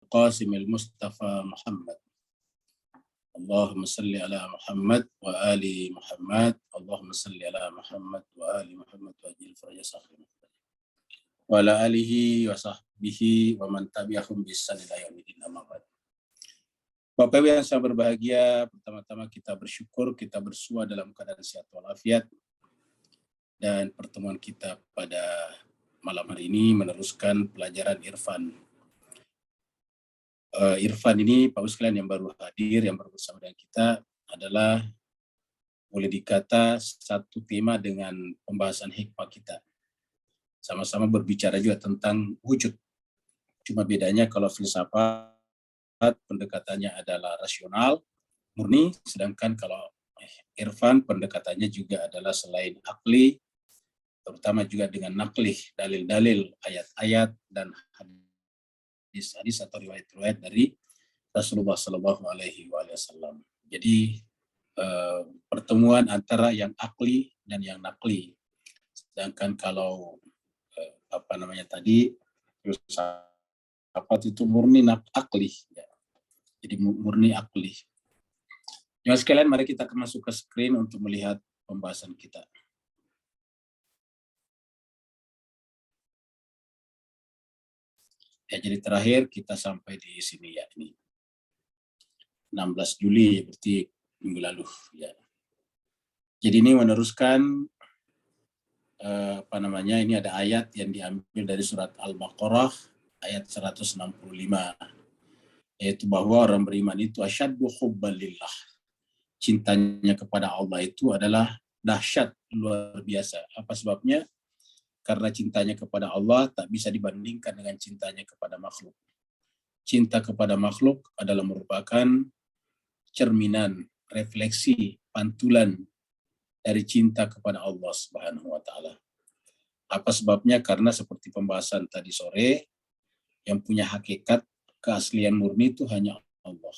Qasim al-Mustafa Muhammad. Allahumma salli ala Muhammad wa ali Muhammad. Allahumma salli ala Muhammad wa ali Muhammad wa ajil faraja sahih. Wa ala alihi wa sahbihi wa man tabi'ahum bi ihsan ila yaumil amma ba'd. Bapak Ibu yang sangat berbahagia, pertama-tama kita bersyukur kita bersua dalam keadaan sehat walafiat, dan pertemuan kita pada malam hari ini meneruskan pelajaran Irfan. Irfan ini, Pak sekalian yang baru hadir, yang baru bersama dengan kita, adalah boleh dikata satu tema dengan pembahasan hikmah kita. Sama-sama berbicara juga tentang wujud. Cuma bedanya kalau filsafat pendekatannya adalah rasional, murni, sedangkan kalau Irfan pendekatannya juga adalah selain akli, terutama juga dengan naklih, dalil-dalil, ayat-ayat, dan hadis-hadis atau riwayat-riwayat dari Rasulullah Shallallahu Alaihi Wasallam. Jadi pertemuan antara yang akli dan yang nakli. Sedangkan kalau tadi filsafat itu murni akli, ya. Jadi murni akli. Jemaah sekalian, mari kita masuk ke screen untuk melihat pembahasan kita. Ya, jadi terakhir kita sampai di sini ya, ini 16 Juli berarti minggu lalu ya. Jadi ini meneruskan ini ada ayat yang diambil dari surat Al-Baqarah ayat 165, yaitu bahwa orang beriman itu asyaddu hubban lillah. Cintanya kepada Allah itu adalah dahsyat, luar biasa. Apa sebabnya? Karena cintanya kepada Allah tak bisa dibandingkan dengan cintanya kepada makhluk. Cinta kepada makhluk adalah merupakan cerminan, refleksi, pantulan dari cinta kepada Allah Subhanahu wa taala. Apa sebabnya? Karena seperti pembahasan tadi sore, yang punya hakikat keaslian murni itu hanya Allah.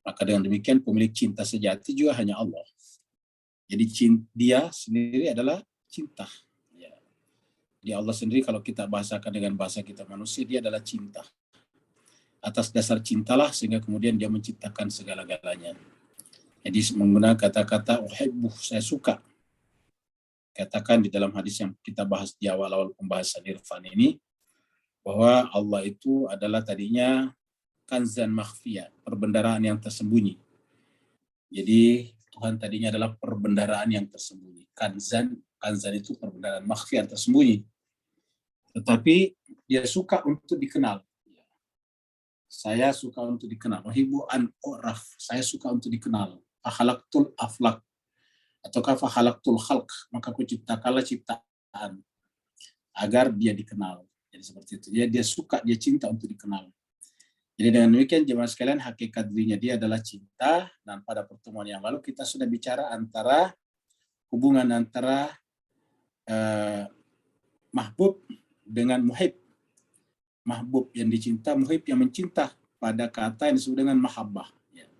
Maka dengan demikian pemilik cinta sejati juga hanya Allah. Jadi dia sendiri adalah cinta. Di Allah sendiri kalau kita bahasakan dengan bahasa kita manusia, dia adalah cinta. Atas dasar cintalah sehingga kemudian dia menciptakan segala-galanya. Jadi menggunakan kata-kata uhibbuh, saya suka. Katakan di dalam hadis yang kita bahas di awal-awal pembahasan Irfan ini, bahwa Allah itu adalah tadinya kanzan makhfiyah, perbendaharaan yang tersembunyi. Jadi Tuhan tadinya adalah perbendaharaan yang tersembunyi. Kanzan itu perbendaharaan makhfiyah tersembunyi. Tetapi dia suka untuk dikenal. Saya suka untuk dikenal. Uhibbu an u'raf. Saya suka untuk dikenal. Fakhalaqtul aflaq. Ataukah fakhalaqtul khalq. Maka aku ciptakanlah ciptaan agar dia dikenal. Jadi seperti itu. Dia suka, dia cinta untuk dikenal. Jadi dengan demikian jemaah sekalian, hakikat dirinya dia adalah cinta. Dan pada pertemuan yang lalu kita sudah bicara hubungan antara mahbub dengan muhib. Mahbub yang dicinta, muhib yang mencinta, pada kata yang disebut dengan mahabbah. Ya.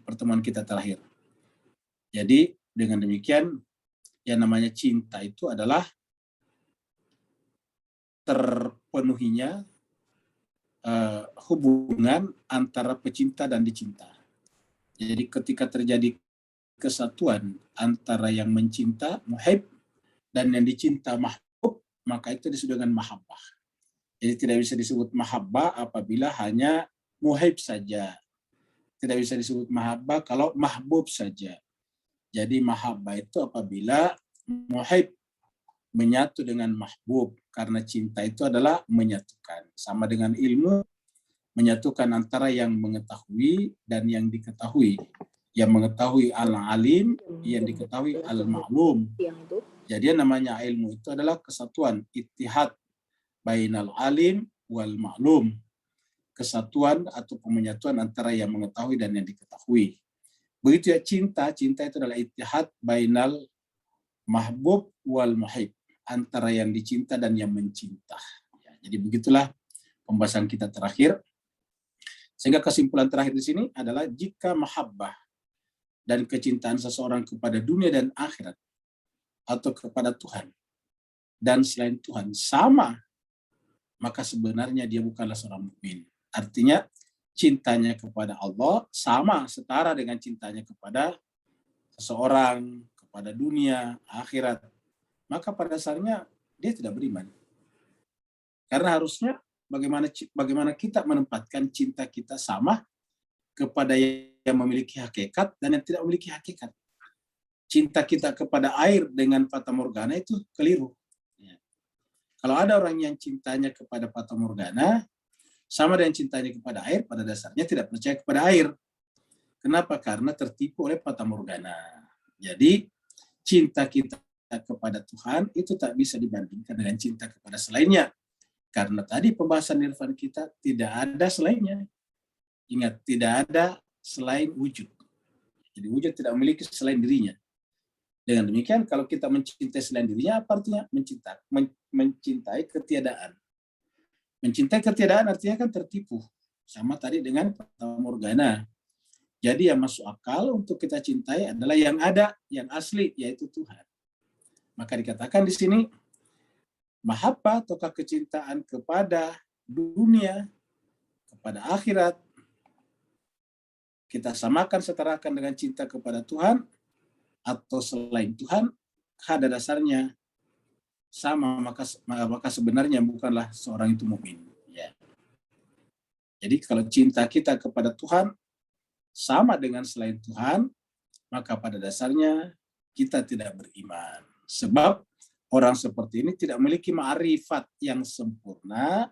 Pertemuan kita terakhir. Jadi dengan demikian yang namanya cinta itu adalah terpenuhinya hubungan antara pecinta dan dicinta. Jadi ketika terjadi kesatuan antara yang mencinta, muhib, dan yang dicinta, mahbub, maka itu disebut dengan mahabbah. Jadi tidak bisa disebut mahabbah apabila hanya muhib saja. Tidak bisa disebut mahabbah kalau mahbub saja. Jadi mahabbah itu apabila muhib menyatu dengan mahbub, karena cinta itu adalah menyatukan. Sama dengan ilmu, menyatukan antara yang mengetahui dan yang diketahui. Yang mengetahui al-alim, yang diketahui al-ma'lum. Jadi namanya ilmu itu adalah kesatuan, ittihad bainal alim wal ma'lum. Kesatuan atau pemenyatuan antara yang mengetahui dan yang diketahui. Begitu ya cinta itu adalah ittihad bainal mahbub wal muhib, antara yang dicinta dan yang mencinta. Ya, jadi begitulah pembahasan kita terakhir. Sehingga kesimpulan terakhir di sini adalah jika mahabbah dan kecintaan seseorang kepada dunia dan akhirat atau kepada Tuhan dan selain Tuhan sama, maka sebenarnya dia bukanlah seorang mukmin. Artinya cintanya kepada Allah sama setara dengan cintanya kepada seseorang, kepada dunia, akhirat. Maka pada dasarnya dia tidak beriman. Karena harusnya bagaimana kita menempatkan cinta kita sama kepada yang memiliki hakikat dan yang tidak memiliki hakikat. Cinta kita kepada air dengan fata morgana itu keliru. Ya. Kalau ada orang yang cintanya kepada fata morgana, sama dengan cintanya kepada air, pada dasarnya tidak percaya kepada air. Kenapa? Karena tertipu oleh fata morgana. Jadi, cinta kita kepada Tuhan itu tak bisa dibandingkan dengan cinta kepada selainnya. Karena tadi pembahasan irfan kita tidak ada selainnya. Ingat, tidak ada selain wujud. Jadi wujud tidak memiliki selain dirinya. Dengan demikian, kalau kita mencintai selain dirinya, apa artinya? Mencintai ketiadaan. Mencintai ketiadaan artinya kan tertipu. Sama tadi dengan fata morgana. Jadi yang masuk akal untuk kita cintai adalah yang ada, yang asli, yaitu Tuhan. Maka dikatakan di sini, mahabbah atau kecintaan kepada dunia, kepada akhirat, kita samakan, setarakan dengan cinta kepada Tuhan atau selain Tuhan, pada dasarnya sama, maka sebenarnya bukanlah seorang itu mukmin. Ya. Jadi kalau cinta kita kepada Tuhan sama dengan selain Tuhan, maka pada dasarnya kita tidak beriman. Sebab orang seperti ini tidak memiliki ma'rifat yang sempurna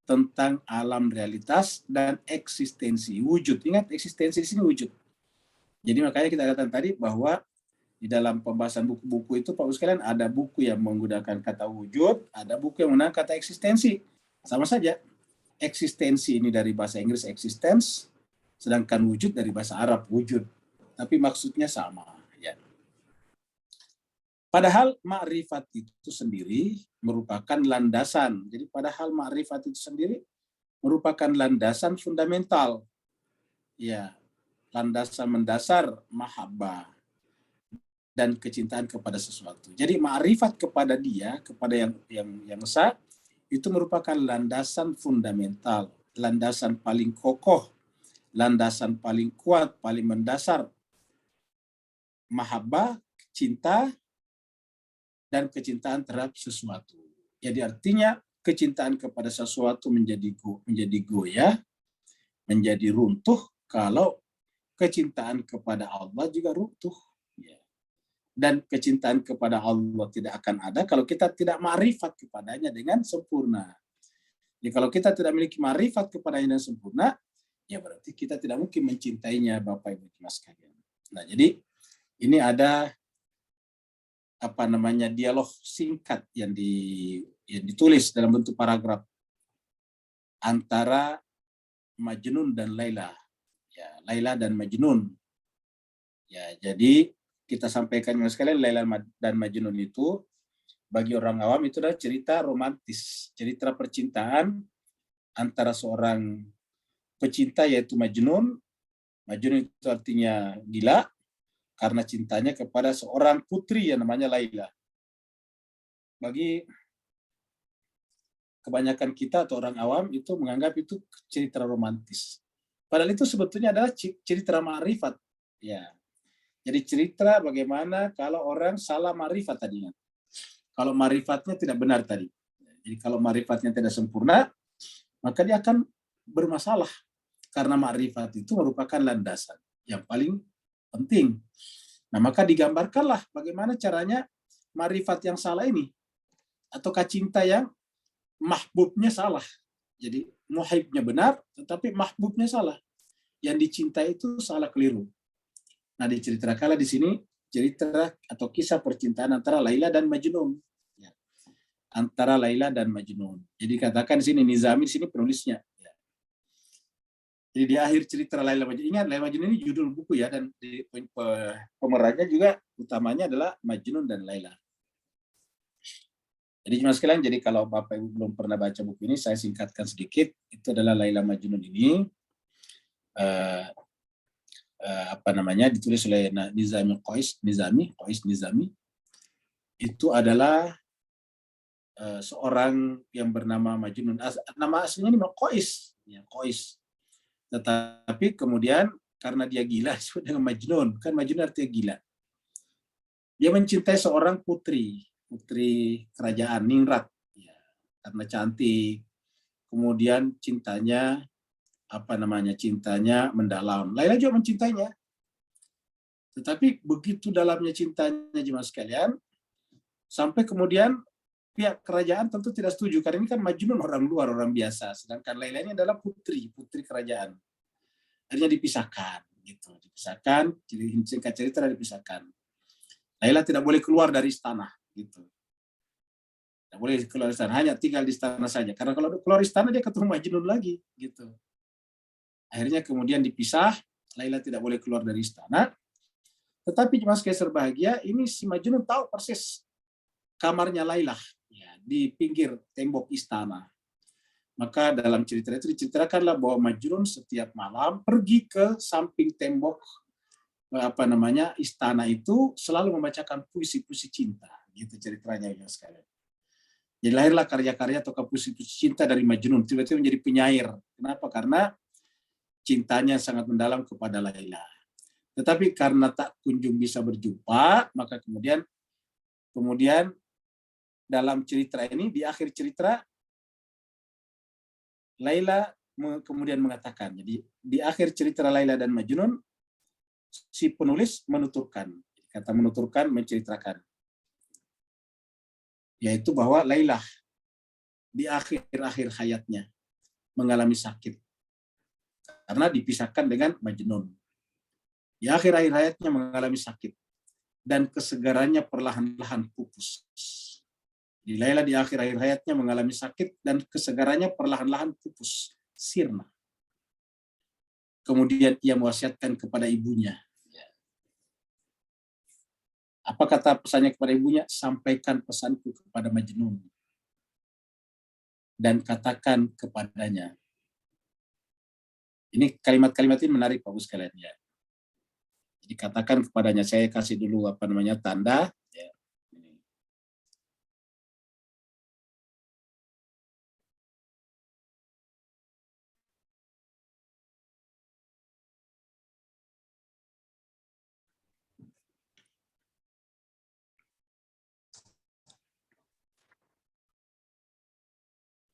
tentang alam realitas dan eksistensi wujud. Ingat, eksistensi di sini wujud. Jadi makanya kita katakan tadi bahwa di dalam pembahasan buku-buku itu, Pak sekalian, ada buku yang menggunakan kata wujud, ada buku yang menggunakan kata eksistensi. Sama saja. Eksistensi ini dari bahasa Inggris existence, sedangkan wujud dari bahasa Arab wujud. Tapi maksudnya sama. Ya. Padahal ma'rifat itu sendiri merupakan landasan. Jadi padahal ma'rifat itu sendiri merupakan landasan fundamental. Ya, landasan mendasar mahabbah dan kecintaan kepada sesuatu. Jadi ma'rifat kepada dia, kepada yang esa, itu merupakan landasan fundamental, landasan paling kokoh, landasan paling kuat, paling mendasar. Mahabbah, cinta, dan kecintaan terhadap sesuatu. Jadi artinya kecintaan kepada sesuatu menjadi goyah, menjadi runtuh kalau kecintaan kepada Allah juga runtuh. Dan kecintaan kepada Allah tidak akan ada kalau kita tidak ma'rifat kepadanya dengan sempurna. Jadi kalau kita tidak memiliki ma'rifat kepadanya dengan sempurna, ya berarti kita tidak mungkin mencintainya, Bapak Ibu sekalian. Nah, jadi ini ada dialog singkat yang ditulis dalam bentuk paragraf antara Majnun dan Laila. Ya, Laila dan Majnun. Ya, jadi kita sampaikan sekalian, Laila dan Majnun itu bagi orang awam itu adalah cerita romantis, cerita percintaan antara seorang pecinta yaitu Majnun. Majnun itu artinya gila karena cintanya kepada seorang putri yang namanya Laila. Bagi kebanyakan kita atau orang awam itu menganggap itu cerita romantis. Padahal itu sebetulnya adalah cerita ma'rifat. Ya. Jadi cerita bagaimana kalau orang salah ma'rifat tadinya. Kalau ma'rifatnya tidak benar tadi. Jadi kalau ma'rifatnya tidak sempurna, maka dia akan bermasalah. Karena ma'rifat itu merupakan landasan yang paling penting. Nah, maka digambarkanlah bagaimana caranya ma'rifat yang salah ini. Ataukah cinta yang mahbubnya salah. Jadi muhibnya benar, tetapi mahbubnya salah. Yang dicintai itu salah, keliru. Nah, diceritakanlah di sini cerita atau kisah percintaan antara Laila dan Majnun. Ya. Antara Laila dan Majnun. Jadi katakan di sini Nizami di sini penulisnya. Ya. Jadi di akhir cerita Laila Majnun, ingat Laila Majnun ini judul buku ya, dan di pemerannya juga utamanya adalah Majnun dan Laila. Jadi cuma sekalian, jadi kalau Bapak Ibu belum pernah baca buku ini, saya singkatkan sedikit. Itu adalah Laila Majnun ini. Ditulis oleh Nizami. Itu adalah seorang yang bernama Majnun. Nama aslinya ini Qais, ya, Qais. Tetapi kemudian karena dia gila disebut dengan Majnun, kan Majnun artinya gila. Dia mencintai seorang putri kerajaan Ningrat, ya, karena cantik. Kemudian cintanya mendalam. Laila juga mencintainya. Tetapi begitu dalamnya cintanya jemaah sekalian, sampai kemudian pihak kerajaan tentu tidak setuju, karena ini kan Majnun orang luar, orang biasa, sedangkan Laila ini adalah putri kerajaan. Akhirnya dipisahkan, gitu. Dipisahkan, singkat cerita dipisahkan. Laila tidak boleh keluar dari istana, gitu. Tidak boleh keluar dari istana, hanya tinggal di istana saja. Karena kalau keluar istana dia ketemu Majnun lagi, gitu. Akhirnya kemudian dipisah, Laila tidak boleh keluar dari istana. Tetapi jemaah sekalian berbahagia, ini si Majnun tahu persis kamarnya Laila, ya, di pinggir tembok istana. Maka dalam cerita itu diceritakanlah bahwa Majnun setiap malam pergi ke samping tembok istana itu, selalu membacakan puisi-puisi cinta, gitu ceritanya ya sekalian. Jadi lahirlah karya-karya atau puisi-puisi cinta dari Majnun, tiba-tiba menjadi penyair. Kenapa? Karena cintanya sangat mendalam kepada Laila. Tetapi karena tak kunjung bisa berjumpa, maka kemudian dalam cerita ini, di akhir cerita, Laila kemudian mengatakan, jadi di akhir cerita Laila dan Majnun, si penulis menuturkan, kata menuturkan menceritakan, yaitu bahwa Laila di akhir-akhir hayatnya mengalami sakit karena dipisahkan dengan Majnun. Di akhir-akhir hayatnya mengalami sakit dan kesegarannya perlahan-lahan pupus. Di Laila di akhir-akhir hayatnya mengalami sakit dan kesegarannya perlahan-lahan pupus, sirna. Kemudian ia mewasiatkan kepada ibunya. Apa kata pesannya kepada ibunya? Sampaikan pesanku kepada Majnun dan katakan kepadanya. Ini kalimat-kalimat ini menarik Bapak sekalian ya. Jadi katakan kepadanya, saya kasih dulu tanda. Ya.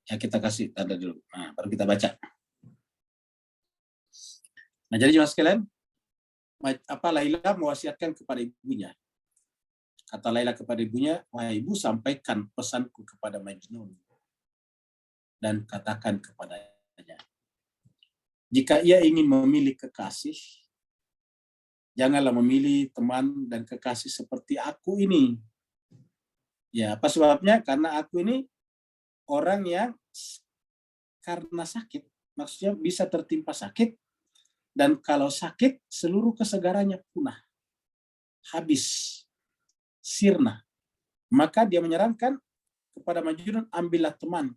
Ya kita kasih tanda dulu. Nah, baru kita baca. Nah jadi jemaah sekalian, Laila mewasiatkan kepada ibunya. Kata Laila kepada ibunya, wahai ibu, sampaikan pesanku kepada Majnun dan katakan kepadanya, jika ia ingin memilih kekasih, janganlah memilih teman dan kekasih seperti aku ini. Ya, apa sebabnya? Karena aku ini orang yang karena sakit, maksudnya bisa tertimpa sakit, dan kalau sakit seluruh kesegarannya punah, habis, sirna. Maka dia menyarankan kepada Majnun, ambillah teman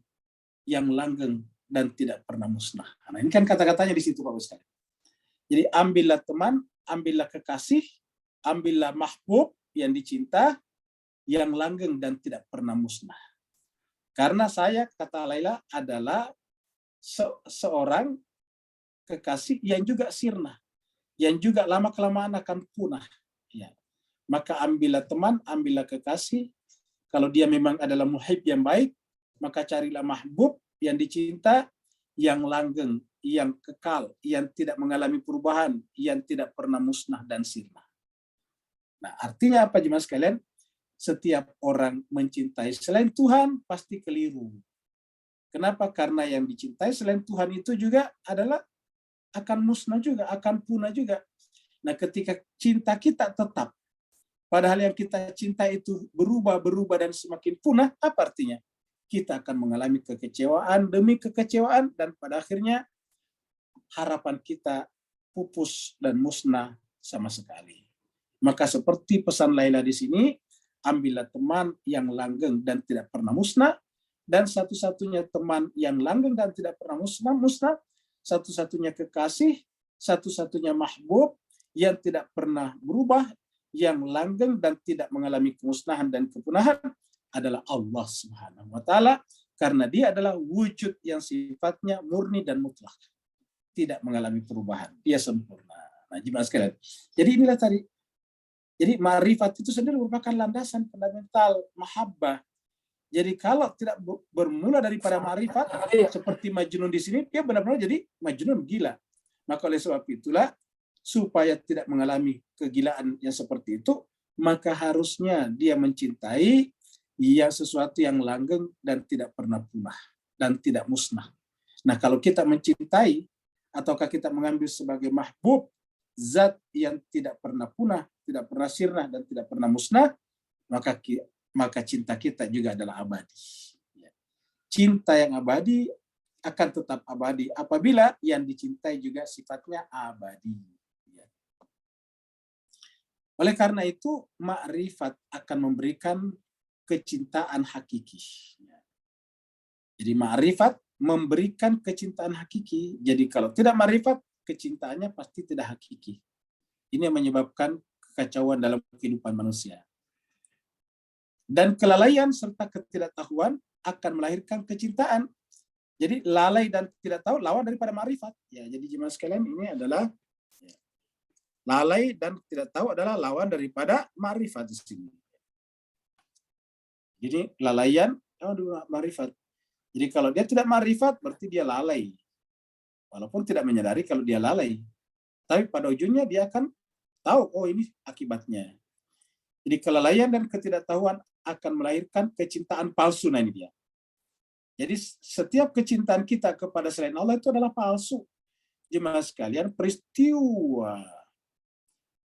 yang langgeng dan tidak pernah musnah. Nah, ini kan kata-katanya di situ Pak Ustaz. Jadi ambillah teman, ambillah kekasih, ambillah mahbub yang dicinta, yang langgeng dan tidak pernah musnah. Karena saya, kata Laila, adalah seorang kekasih yang juga sirna, yang juga lama-kelamaan akan punah. Ya. Maka ambillah teman, ambillah kekasih. Kalau dia memang adalah muhib yang baik, maka carilah mahbub yang dicinta, yang langgeng, yang kekal, yang tidak mengalami perubahan, yang tidak pernah musnah dan sirna. Nah, artinya apa jemaah sekalian? Setiap orang mencintai selain Tuhan pasti keliru. Kenapa? Karena yang dicintai selain Tuhan itu juga adalah akan musnah juga, akan punah juga. Nah, ketika cinta kita tetap, padahal yang kita cinta itu berubah dan semakin punah, apa artinya? Kita akan mengalami kekecewaan demi kekecewaan, dan pada akhirnya harapan kita pupus dan musnah sama sekali. Maka seperti pesan Laila di sini, ambillah teman yang langgeng dan tidak pernah musnah, dan satu-satunya teman yang langgeng dan tidak pernah musnah, satu-satunya kekasih, satu-satunya mahbub yang tidak pernah berubah, yang langgeng dan tidak mengalami kemusnahan dan kepunahan, adalah Allah Subhanahu wa taala, karena dia adalah wujud yang sifatnya murni dan mutlak, tidak mengalami perubahan, dia sempurna. Nah, jemaah sekalian, jadi inilah tadi. Jadi ma'rifat itu sendiri merupakan landasan fundamental mahabbah. Jadi kalau tidak bermula daripada ma'rifat, seperti Majnun di sini, dia benar-benar jadi Majnun, gila. Maka oleh sebab itulah, supaya tidak mengalami kegilaan yang seperti itu, maka harusnya dia mencintai yang sesuatu yang langgeng dan tidak pernah punah dan tidak musnah. Nah, kalau kita mencintai ataukah kita mengambil sebagai mahbub zat yang tidak pernah punah, tidak pernah sirna dan tidak pernah musnah, maka cinta kita juga adalah abadi. Cinta yang abadi akan tetap abadi apabila yang dicintai juga sifatnya abadi. Oleh karena itu, ma'rifat akan memberikan kecintaan hakiki. Jadi ma'rifat memberikan kecintaan hakiki. Jadi kalau tidak ma'rifat, kecintaannya pasti tidak hakiki. Ini yang menyebabkan kekacauan dalam kehidupan manusia. Dan kelalaian serta ketidaktahuan akan melahirkan kecintaan. Jadi lalai dan tidak tahu lawan daripada ma'rifat. Ya, jadi jemaah sekalian, ini adalah lalai dan tidak tahu adalah lawan daripada ma'rifat di sini. Jadi lalaian ma'rifat. Jadi kalau dia tidak ma'rifat berarti dia lalai. Walaupun tidak menyadari kalau dia lalai. Tapi pada ujungnya dia akan tahu, oh ini akibatnya. Jadi kelalaian dan ketidaktahuan akan melahirkan kecintaan palsu. Nah ini dia. Jadi setiap kecintaan kita kepada selain Allah itu adalah palsu. Jemaah sekalian, peristiwa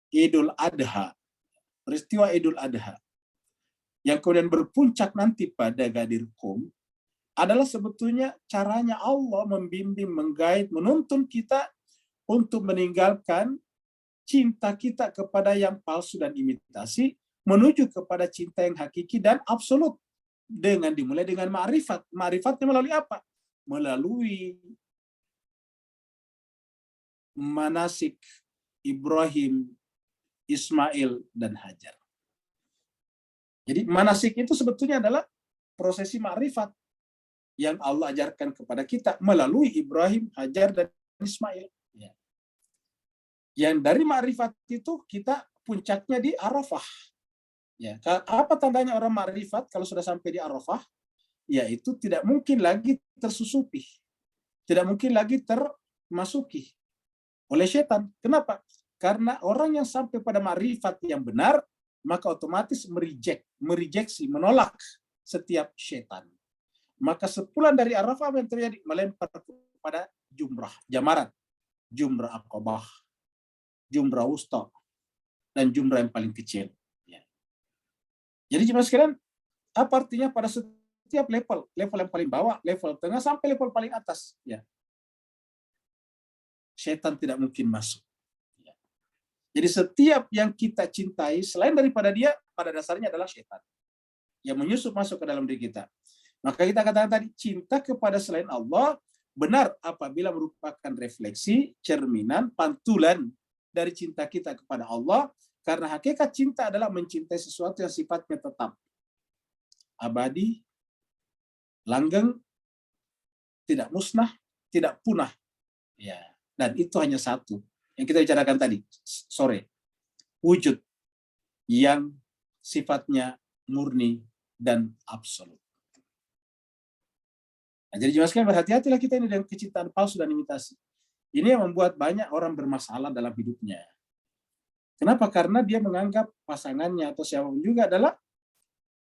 Idul Adha yang kemudian berpuncak nanti pada Ghadir Qum adalah sebetulnya caranya Allah membimbing, menggait, menuntun kita untuk meninggalkan cinta kita kepada yang palsu dan imitasi, menuju kepada cinta yang hakiki dan absolut. Dengan dimulai dengan ma'rifat. Ma'rifatnya melalui apa? Melalui manasik Ibrahim, Ismail, dan Hajar. Jadi manasik itu sebetulnya adalah prosesi ma'rifat yang Allah ajarkan kepada kita melalui Ibrahim, Hajar, dan Ismail. Ya. Yang dari ma'rifat itu kita puncaknya di Arafah. Ya. Apa tandanya orang ma'rifat kalau sudah sampai di Arafah? Yaitu tidak mungkin lagi tersusupi. Tidak mungkin lagi termasuki oleh setan. Kenapa? Karena orang yang sampai pada ma'rifat yang benar, maka otomatis merejeksi, menolak setiap setan. Maka sepulang dari Arafah yang terjadi melempar kepada jumrah, jamarat, jumrah Aqabah, jumrah wusta, dan jumrah yang paling kecil. Ya. Jadi jemaah sekalian, apa artinya pada setiap level yang paling bawah, level tengah sampai level paling atas, ya. Setan tidak mungkin masuk. Ya. Jadi setiap yang kita cintai selain daripada dia, pada dasarnya adalah setan yang menyusup masuk ke dalam diri kita. Maka kita katakan tadi, cinta kepada selain Allah benar apabila merupakan refleksi, cerminan, pantulan dari cinta kita kepada Allah, karena hakikat cinta adalah mencintai sesuatu yang sifatnya tetap, abadi, langgeng, tidak musnah, tidak punah. Ya, dan itu hanya satu yang kita bicarakan tadi sore, wujud yang sifatnya murni dan absolut. Nah, jadi jemaah sekalian, berhati-hatilah kita ini dengan kecintaan palsu dan imitasi. Ini yang membuat banyak orang bermasalah dalam hidupnya. Kenapa? Karena dia menganggap pasangannya atau siapapun juga adalah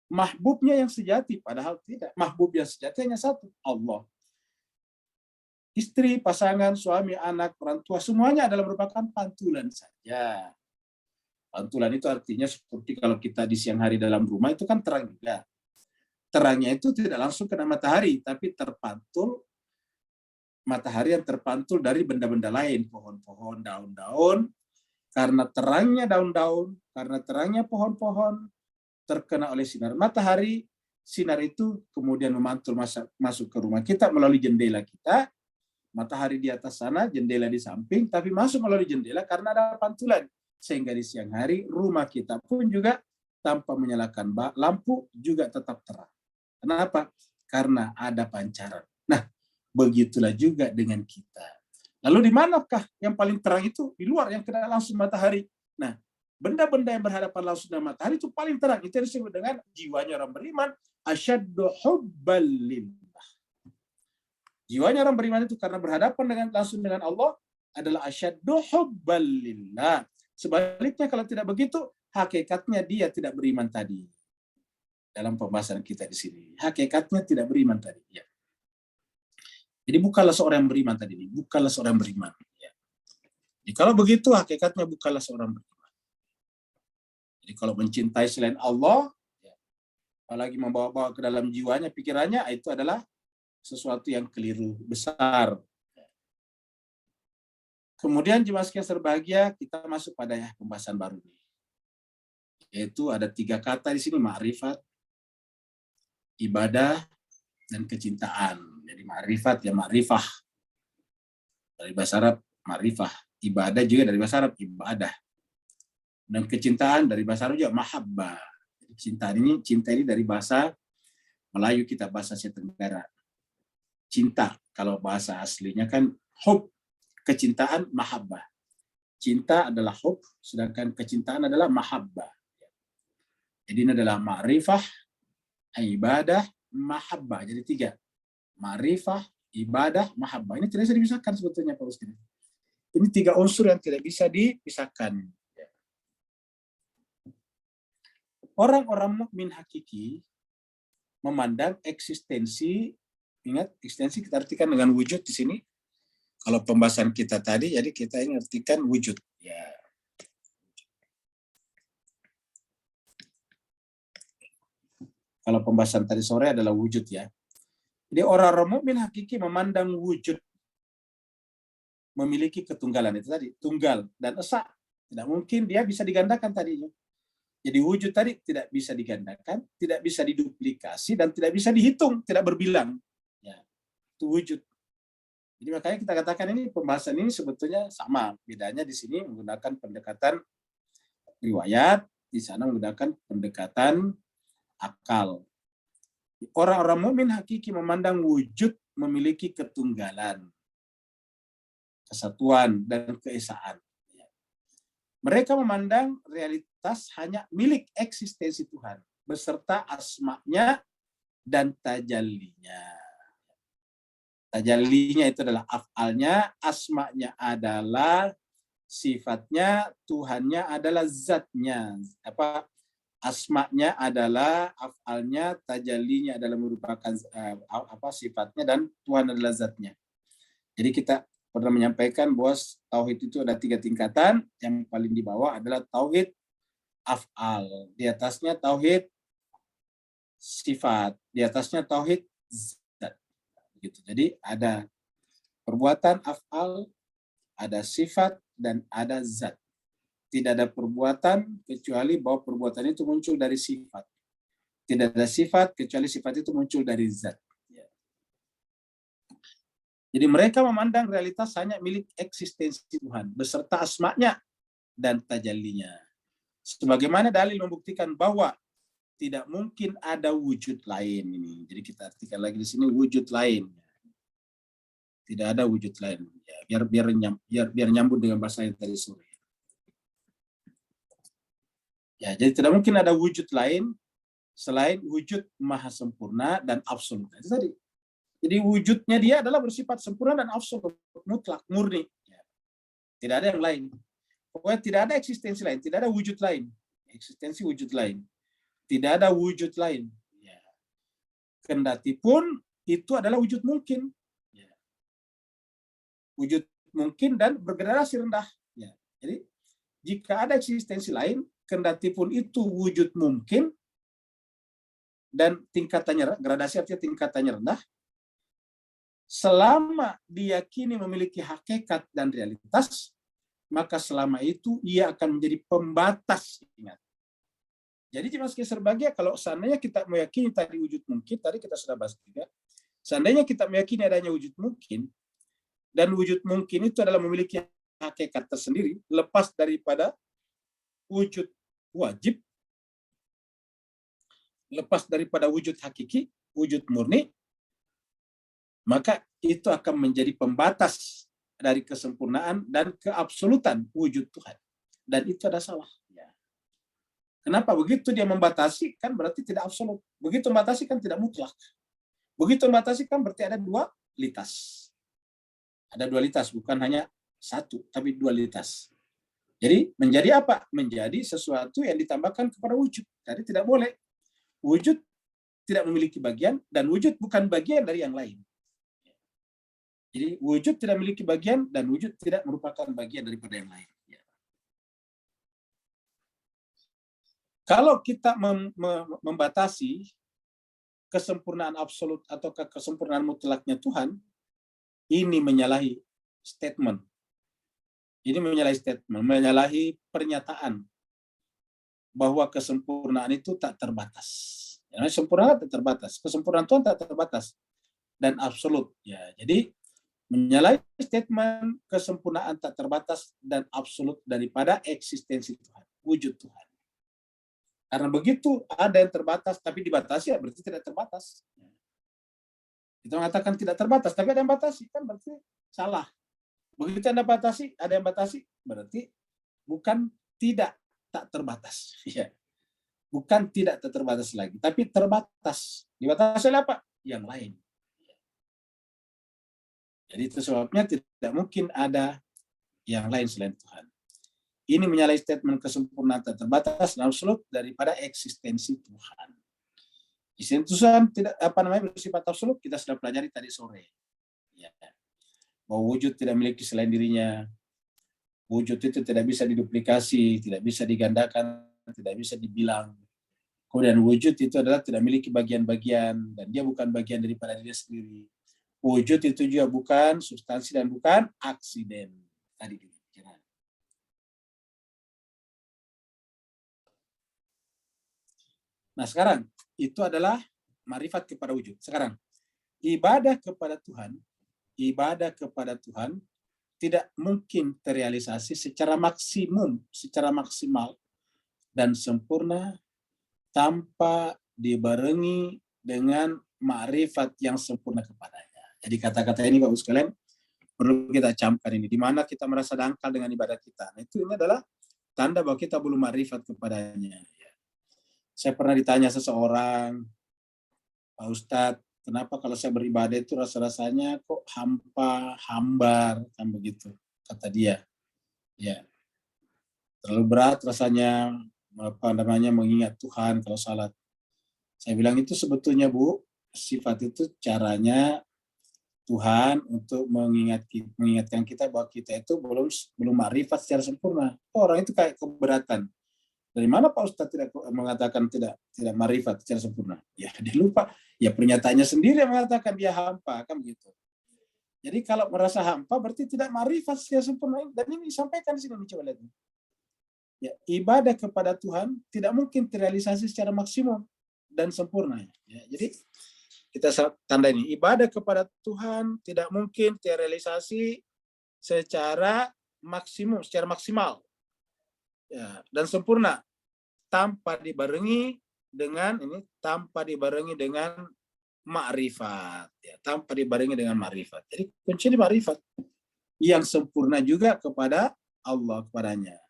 mahbubnya yang sejati, padahal tidak. Mahbub yang sejati hanya satu, Allah. Istri, pasangan, suami, anak, orang tua, semuanya adalah merupakan pantulan saja. Pantulan itu artinya seperti kalau kita di siang hari dalam rumah itu kan terang juga. Terangnya itu tidak langsung kena matahari, tapi terpantul matahari yang terpantul dari benda-benda lain, pohon-pohon, daun-daun. Karena terangnya daun-daun, karena terangnya pohon-pohon, terkena oleh sinar matahari, sinar itu kemudian memantul masuk ke rumah kita melalui jendela kita. Matahari di atas sana, jendela di samping, tapi masuk melalui jendela karena ada pantulan. Sehingga di siang hari, rumah kita pun juga tanpa menyalakan lampu juga tetap terang. Kenapa? Karena ada pancaran. Nah, begitulah juga dengan kita. Lalu di manakah yang paling terang itu? Di luar, yang kena langsung matahari. Nah, benda-benda yang berhadapan langsung dengan matahari itu paling terang. Itu disebut dengan jiwanya orang beriman, asyaddu hubban lillah. Jiwanya orang beriman itu karena berhadapan dengan langsung dengan Allah adalah asyaddu hubban lillah. Sebaliknya kalau tidak begitu, hakikatnya dia tidak beriman tadi. Dalam pembahasan kita di sini, hakikatnya tidak beriman tadi. Ya. Jadi bukanlah seorang yang beriman tadi ini, bukanlah seorang yang beriman. Ya. Jadi kalau begitu, hakikatnya bukanlah seorang beriman. Jadi kalau mencintai selain Allah, ya, apalagi membawa-bawa ke dalam jiwanya, pikirannya, itu adalah sesuatu yang keliru besar. Kemudian jemaah sekalian berbahagia, kita masuk pada pembahasan baru ini. Yaitu ada 3 kata di sini, ma'rifat, ibadah, dan kecintaan. Jadi ma'rifat ya ma'rifah. Dari bahasa Arab ma'rifah. Ibadah juga dari bahasa Arab ibadah. Dan kecintaan dari bahasa Arab juga mahabbah. Cinta ini dari bahasa Melayu kita, bahasa Asia Tenggara. Cinta, kalau bahasa aslinya kan hub. Kecintaan mahabbah. Cinta adalah hub, sedangkan kecintaan adalah mahabbah. Jadi ini adalah ma'rifah, ibadah, mahabbah. Jadi 3. Ma'rifah, ibadah, mahabbah. Ini tidak bisa dipisahkan sebetulnya Pak Ustaz. Ini 3 unsur yang tidak bisa dipisahkan. Orang-orang mukmin hakiki memandang eksistensi, ingat eksistensi kita artikan dengan wujud di sini. Kalau pembahasan kita tadi, jadi kita ini artikan wujud. Ya. Kalau pembahasan tadi sore adalah wujud ya. Jadi orang-orang mukmin hakiki memandang wujud memiliki ketunggalan itu tadi, tunggal dan esa. Tidak mungkin dia bisa digandakan tadinya. Jadi wujud tadi tidak bisa digandakan, tidak bisa diduplikasi dan tidak bisa dihitung, tidak berbilang. Ya, itu wujud. Jadi makanya kita katakan ini pembahasan ini sebetulnya sama. Bedanya di sini menggunakan pendekatan riwayat, di sana menggunakan pendekatan akal. Orang-orang mukmin hakiki memandang wujud memiliki ketunggalan, kesatuan, dan keesaan. Mereka memandang realitas hanya milik eksistensi Tuhan, beserta asma'nya dan tajallinya. Tajallinya itu adalah af'alnya, asma'nya adalah sifatnya, Tuhannya adalah zatnya. Asma'nya adalah af'alnya, tajallinya adalah merupakan sifatnya, dan Tuhan adalah zatnya. Jadi kita pernah menyampaikan bahwa tauhid itu ada 3 tingkatan. Yang paling di bawah adalah tauhid af'al. Di atasnya tauhid sifat. Di atasnya tauhid zat. Gitu. Jadi ada perbuatan af'al, ada sifat, dan ada zat. Tidak ada perbuatan kecuali bahwa perbuatan itu muncul dari sifat. Tidak ada sifat kecuali sifat itu muncul dari zat. Jadi mereka memandang realitas hanya milik eksistensi Tuhan, beserta asma'nya dan tajallinya. Sebagaimana dalil membuktikan bahwa tidak mungkin ada wujud lain ini. Jadi kita artikan lagi di sini wujud lain. Tidak ada wujud lain. Ya, biar nyambung dengan bahasa yang tadi sore. Ya, jadi tidak mungkin ada wujud lain selain wujud maha sempurna dan absolut. Itu tadi. Jadi wujudnya dia adalah bersifat sempurna dan absolut, mutlak, murni. Tidak ada yang lain. Pokoknya tidak ada eksistensi lain, tidak ada wujud lain. Eksistensi wujud lain. Tidak ada wujud lain. Ya. Kendati pun itu adalah wujud mungkin. Ya. Wujud mungkin dan bergradasi rendah. Ya. Jadi jika ada eksistensi lain, kendati pun itu wujud mungkin dan tingkatannya, gradasi artinya tingkatannya rendah, selama diyakini memiliki hakikat dan realitas, maka selama itu ia akan menjadi pembatas. Ingat. Jadi jemaah sekalian berbahagia, kalau seandainya kita meyakini tadi wujud mungkin, tadi kita sudah bahas juga, seandainya kita meyakini adanya wujud mungkin, dan wujud mungkin itu adalah memiliki hakikat tersendiri, lepas daripada wujud wajib, lepas daripada wujud hakiki, wujud murni, maka itu akan menjadi pembatas dari kesempurnaan dan keabsolutan wujud Tuhan. Dan itu ada salah. Ya. Kenapa? Begitu dia membatasi, kan berarti tidak absolut. Begitu membatasi, kan tidak mutlak. Begitu membatasi, kan berarti ada dualitas. Ada dualitas, bukan hanya satu, tapi dualitas. Jadi menjadi apa? Menjadi sesuatu yang ditambahkan kepada wujud. Jadi tidak boleh. Wujud tidak memiliki bagian, dan wujud bukan bagian dari yang lain. Jadi wujud tidak memiliki bagian, dan wujud tidak merupakan bagian daripada yang lain. Kalau kita membatasi kesempurnaan absolut atau kesempurnaan mutlaknya Tuhan, ini menyalahi statement. Ini menyalahi statement, menyalahi pernyataan bahwa kesempurnaan itu tak terbatas. Ya, sempurna tak terbatas, kesempurnaan Tuhan tak terbatas dan absolut. Ya, jadi menyalahi statement kesempurnaan tak terbatas dan absolut daripada eksistensi Tuhan, wujud Tuhan. Karena begitu ada yang terbatas tapi dibatasi, ya berarti tidak terbatas. Kita mengatakan tidak terbatas tapi ada yang batasi, kan berarti salah. Begitu Anda batasi, ada yang batasi, berarti bukan tidak tak terbatas. Ya. Bukan tidak terbatas lagi, tapi terbatas. Dibatasi oleh apa? Yang lain. Jadi itu sebabnya tidak mungkin ada yang lain selain Tuhan. Ini menyalahi statement kesempurnaan tak terbatas dan absolut daripada eksistensi Tuhan. Eksistensi Tuhan tidak bersifat absolut, kita sudah pelajari tadi sore. Ya. Bahwa wujud tidak memiliki selain dirinya. Wujud itu tidak bisa diduplikasi, tidak bisa digandakan, tidak bisa dibilang. Kemudian wujud itu adalah tidak memiliki bagian-bagian, dan dia bukan bagian daripada diri sendiri. Wujud itu juga bukan substansi dan bukan aksiden. Tadi dibicarakan. Nah sekarang, itu adalah marifat kepada wujud. Sekarang, ibadah kepada Tuhan tidak mungkin terrealisasi secara maksimum, secara maksimal dan sempurna tanpa dibarengi dengan ma'rifat yang sempurna kepadanya. Jadi kata-kata ini Bapak sekalian perlu kita camkan ini. Di mana kita merasa dangkal dengan ibadah kita. Nah, ini adalah tanda bahwa kita belum ma'rifat kepadanya. Saya pernah ditanya seseorang, Pak Ustadz, kenapa kalau saya beribadah itu rasa-rasanya kok hambar, kan begitu, kata dia. Ya, terlalu berat rasanya mengingat Tuhan kalau salat. Saya bilang itu sebetulnya Bu, sifat itu caranya Tuhan untuk mengingatkan kita bahwa kita itu belum ma'rifat secara sempurna. Orang itu kayak keberatan. Dari mana Pak Ustadz tidak mengatakan tidak ma'rifat secara sempurna? Ya dia lupa. Ya pernyataannya sendiri yang mengatakan dia hampa, kan begitu. Jadi kalau merasa hampa berarti tidak ma'rifat secara sempurna. Dan ini disampaikan di sini, coba lihat. Ya, ibadah kepada Tuhan tidak mungkin terrealisasi secara maksimum dan sempurna. Ya, jadi kita tanda ini, ibadah kepada Tuhan tidak mungkin terrealisasi secara maksimum, secara maksimal ya, dan sempurna tanpa dibarengi dengan ma'rifat, ya, tanpa dibarengi dengan ma'rifat. Jadi kunci di ma'rifat yang sempurna juga kepada Allah, kepadanya.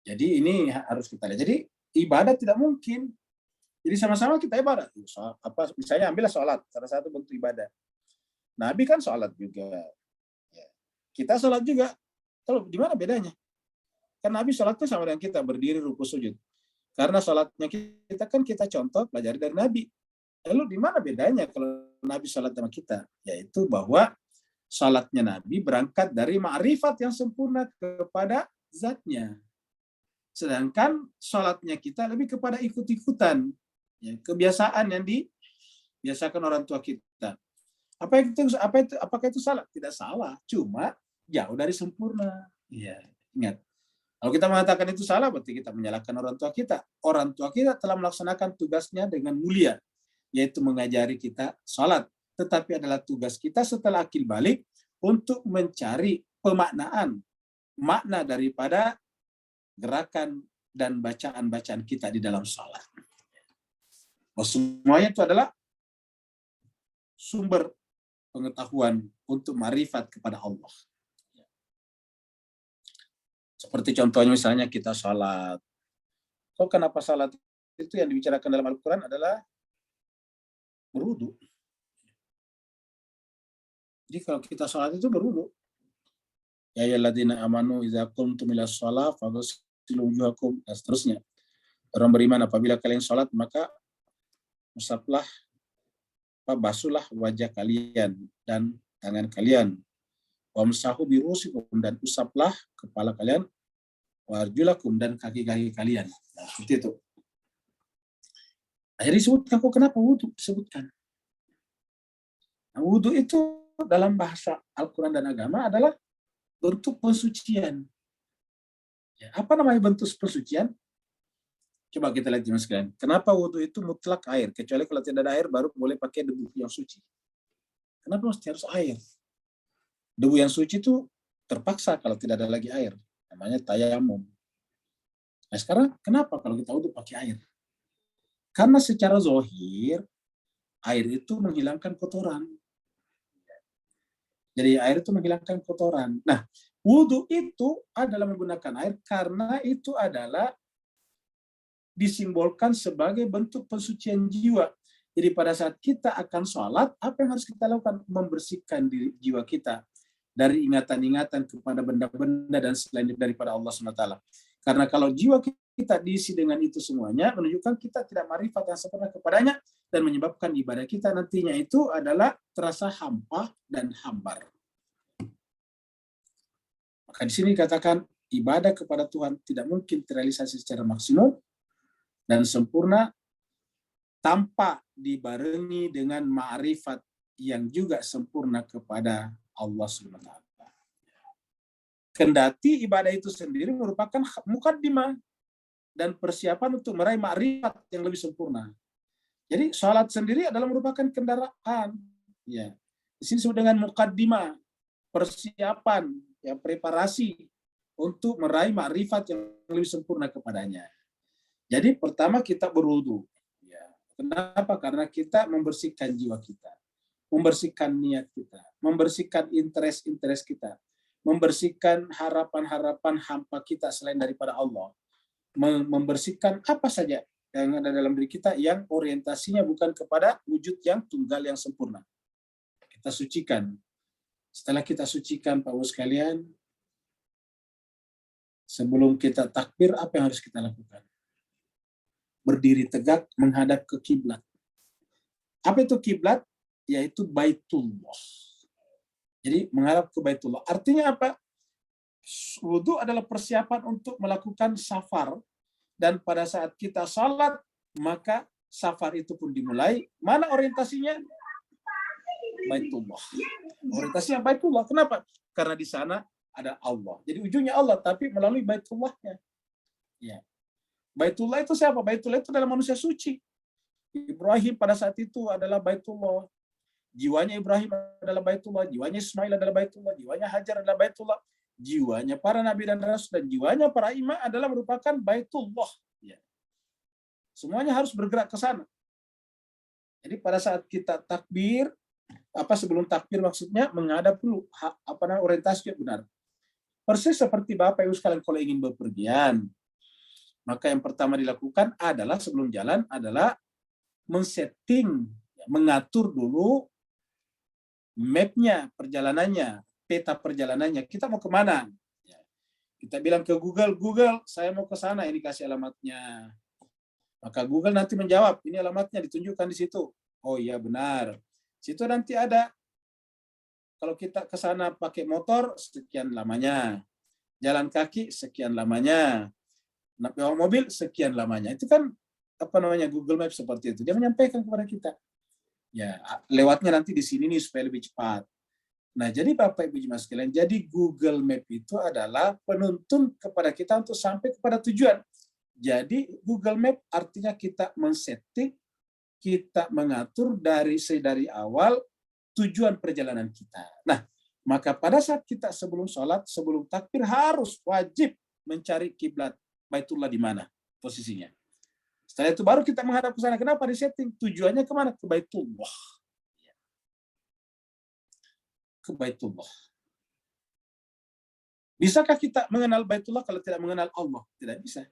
Jadi ini harus kita lihat. Jadi ibadah tidak mungkin. Jadi sama-sama kita ibadah. Misalnya ambillah sholat, salah satu bentuk ibadah. Nabi kan sholat juga. Ya. Kita sholat juga. Kalau di mana bedanya? Kan Nabi sholatnya sama dengan kita, berdiri, ruku, sujud. Karena sholatnya kita contoh pelajari dari Nabi. Lalu di mana bedanya kalau Nabi sholat sama kita? Yaitu bahwa sholatnya Nabi berangkat dari ma'rifat yang sempurna kepada zatnya. Sedangkan sholatnya kita lebih kepada ikut-ikutan. Ya, kebiasaan yang dibiasakan orang tua kita. Apakah itu salah? Tidak salah, cuma jauh dari sempurna. Ya, ingat. Kalau kita mengatakan itu salah, berarti kita menyalahkan orang tua kita. Orang tua kita telah melaksanakan tugasnya dengan mulia, yaitu mengajari kita sholat. Tetapi adalah tugas kita setelah akil balik untuk mencari pemaknaan, makna daripada gerakan dan bacaan-bacaan kita di dalam sholat. Semuanya itu adalah sumber pengetahuan untuk ma'rifat kepada Allah. Seperti contohnya misalnya kita salat. Kok kenapa salat itu yang dibicarakan dalam Al-Quran adalah berwudu. Jadi kalau kita salat itu berwudu. Ya ayyuhalladzina amanu idza qumtum ilas shalah faghsilu wujuhakum dan seterusnya. Orang beriman apabila kalian salat maka usaplah, basuhlah wajah kalian dan tangan kalian. Wamsahu birusikum dan usaplah kepala kalian, warjulakum dan kaki-kaki kalian. Nah, seperti itu. Akhirnya disebutkan kok kenapa wudu disebutkan. Nah, wudu itu dalam bahasa Al-Quran dan agama adalah bentuk pensucian. Ya, apa namanya bentuk pensucian? Coba kita lihat mas sekalian. Kenapa wudu itu mutlak air? Kecuali kalau tidak ada air baru boleh pakai debu yang suci. Kenapa mesti harus air? Debu yang suci itu terpaksa kalau tidak ada lagi air. Namanya tayamum. Nah sekarang kenapa kalau kita wudu pakai air? Karena secara zahir air itu menghilangkan kotoran. Jadi air itu menghilangkan kotoran. Nah, wudu itu adalah menggunakan air karena itu adalah disimbolkan sebagai bentuk pensucian jiwa. Jadi pada saat kita akan sholat, apa yang harus kita lakukan? Membersihkan diri, jiwa kita dari ingatan-ingatan kepada benda-benda dan selain daripada Allah SWT. Karena kalau jiwa kita diisi dengan itu semuanya, menunjukkan kita tidak ma'rifat yang sempurna kepadanya, dan menyebabkan ibadah kita nantinya itu adalah terasa hampa dan hambar. Maka di sini dikatakan ibadah kepada Tuhan tidak mungkin terrealisasi secara maksimum dan sempurna tanpa dibarengi dengan ma'rifat yang juga sempurna kepada Allah SWT. Kendati ibadah itu sendiri merupakan mukaddimah dan persiapan untuk meraih ma'rifat yang lebih sempurna. Jadi salat sendiri adalah merupakan kendaraan. Ya. Di sini disebut dengan mukaddimah, persiapan, ya, preparasi untuk meraih ma'rifat yang lebih sempurna kepadanya. Jadi pertama kita berwudu. Ya. Kenapa? Karena kita membersihkan jiwa kita, membersihkan niat kita, membersihkan interest kita, membersihkan harapan-harapan hampa kita selain daripada Allah, membersihkan apa saja yang ada dalam diri kita yang orientasinya bukan kepada wujud yang tunggal yang sempurna. Kita sucikan. Setelah kita sucikan, Pak Bos sekalian, sebelum kita takbir, apa yang harus kita lakukan? Berdiri tegak menghadap ke kiblat. Apa itu kiblat? Yaitu Baitullah. Jadi menghadap ke Baitullah. Artinya apa? Wudu adalah persiapan untuk melakukan safar. Dan pada saat kita salat, maka safar itu pun dimulai. Mana orientasinya? Baitullah. Orientasinya Baitullah. Kenapa? Karena di sana ada Allah. Jadi ujungnya Allah, tapi melalui Baitullahnya. Ya. Baitullah itu siapa? Baitullah itu adalah manusia suci. Ibrahim pada saat itu adalah Baitullah. Jiwanya Ibrahim adalah Baitullah. Jiwanya Ismail adalah Baitullah. Jiwanya Hajar adalah Baitullah. Jiwanya para nabi dan rasul dan jiwanya para imam adalah merupakan Baitullah. Ya. Semuanya harus bergerak ke sana. Jadi pada saat kita takbir, sebelum takbir maksudnya menghadap dulu orientasinya benar. Persis seperti Bapak Ibu sekalian kalau ingin bepergian, maka yang pertama dilakukan adalah sebelum jalan adalah men-setting, mengatur dulu map-nya, perjalanannya, peta perjalanannya. Kita mau kemana? Kita bilang ke Google, saya mau ke sana, ini kasih alamatnya. Maka Google nanti menjawab, ini alamatnya ditunjukkan di situ. Oh iya benar. Situ nanti ada, kalau kita ke sana pakai motor, sekian lamanya. Jalan kaki, sekian lamanya. Bawa mobil, sekian lamanya. Itu kan Google Maps seperti itu. Dia menyampaikan kepada kita. Ya, lewatnya nanti di sini nih supaya lebih cepat. Nah, jadi Bapak Ibu Jemaah sekalian, jadi Google Map itu adalah penuntun kepada kita untuk sampai kepada tujuan. Jadi Google Map artinya kita men-setting, kita mengatur dari awal tujuan perjalanan kita. Nah, maka pada saat kita sebelum sholat, sebelum takbir harus wajib mencari kiblat Baitullah di mana posisinya. Setelah itu baru kita menghadap ke sana. Kenapa disetting? Tujuannya kemana? Ke Baitullah. Ke Baitullah. Bisakah kita mengenal Baitullah kalau tidak mengenal Allah? Tidak bisa.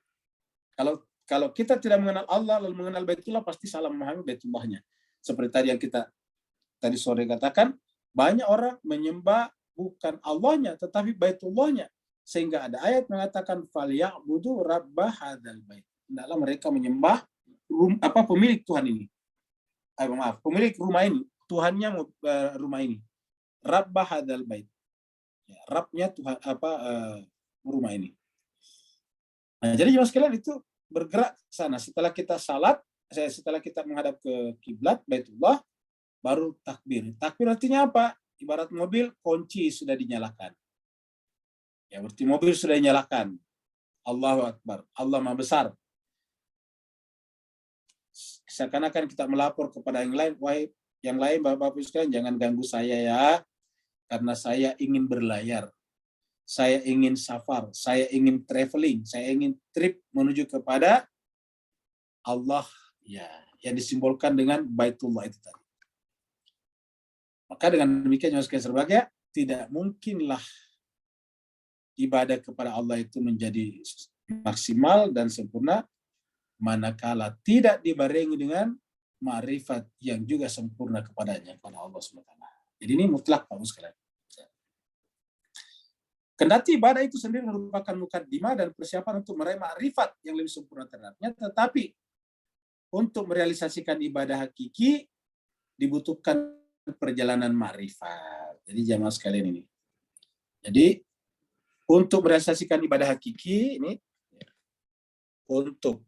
Kalau kita tidak mengenal Allah lalu mengenal Baitullah, pasti salah memahami Baitullahnya. Seperti tadi yang kita tadi sore katakan, banyak orang menyembah bukan Allahnya tetapi Baitullahnya, sehingga ada ayat mengatakan falyabudu rabbah hadzal bait. Hendaklah mereka menyembah pemilik Tuhan ini. Pemilik rumah ini, Tuhannya rumah ini. Rabbah hadzal bait. Ya, Rabbnya Tuhan rumah ini. Nah, jadi jemaah sekalian itu bergerak ke sana. Setelah kita salat, setelah kita menghadap ke kiblat Baitullah, baru takbir. Takbir artinya apa? Ibarat mobil, kunci sudah dinyalakan. Ya, berarti mobil sudah dinyalakan. Allahu Akbar. Allah Maha Besar. Seakan-akan kita melapor kepada yang lain, wahai yang lain, Bapak-Bapak sekalian, jangan ganggu saya ya, karena saya ingin berlayar. Saya ingin safar, saya ingin traveling, saya ingin trip menuju kepada Allah, ya, yang disimbolkan dengan Baitullah itu tadi. Maka dengan demikian sebagai tidak mungkinlah ibadah kepada Allah itu menjadi maksimal dan sempurna manakala tidak dibarengi dengan ma'rifat yang juga sempurna kepadanya, kepada Allah SWT. Jadi ini mutlak Pak sekalian. Kendati ibadah itu sendiri merupakan mukaddimah dan persiapan untuk meraih ma'rifat yang lebih sempurna terhadapnya, tetapi untuk merealisasikan ibadah hakiki dibutuhkan perjalanan ma'rifat. Jadi jamaah sekalian ini. Jadi untuk merealisasikan ibadah hakiki ini, untuk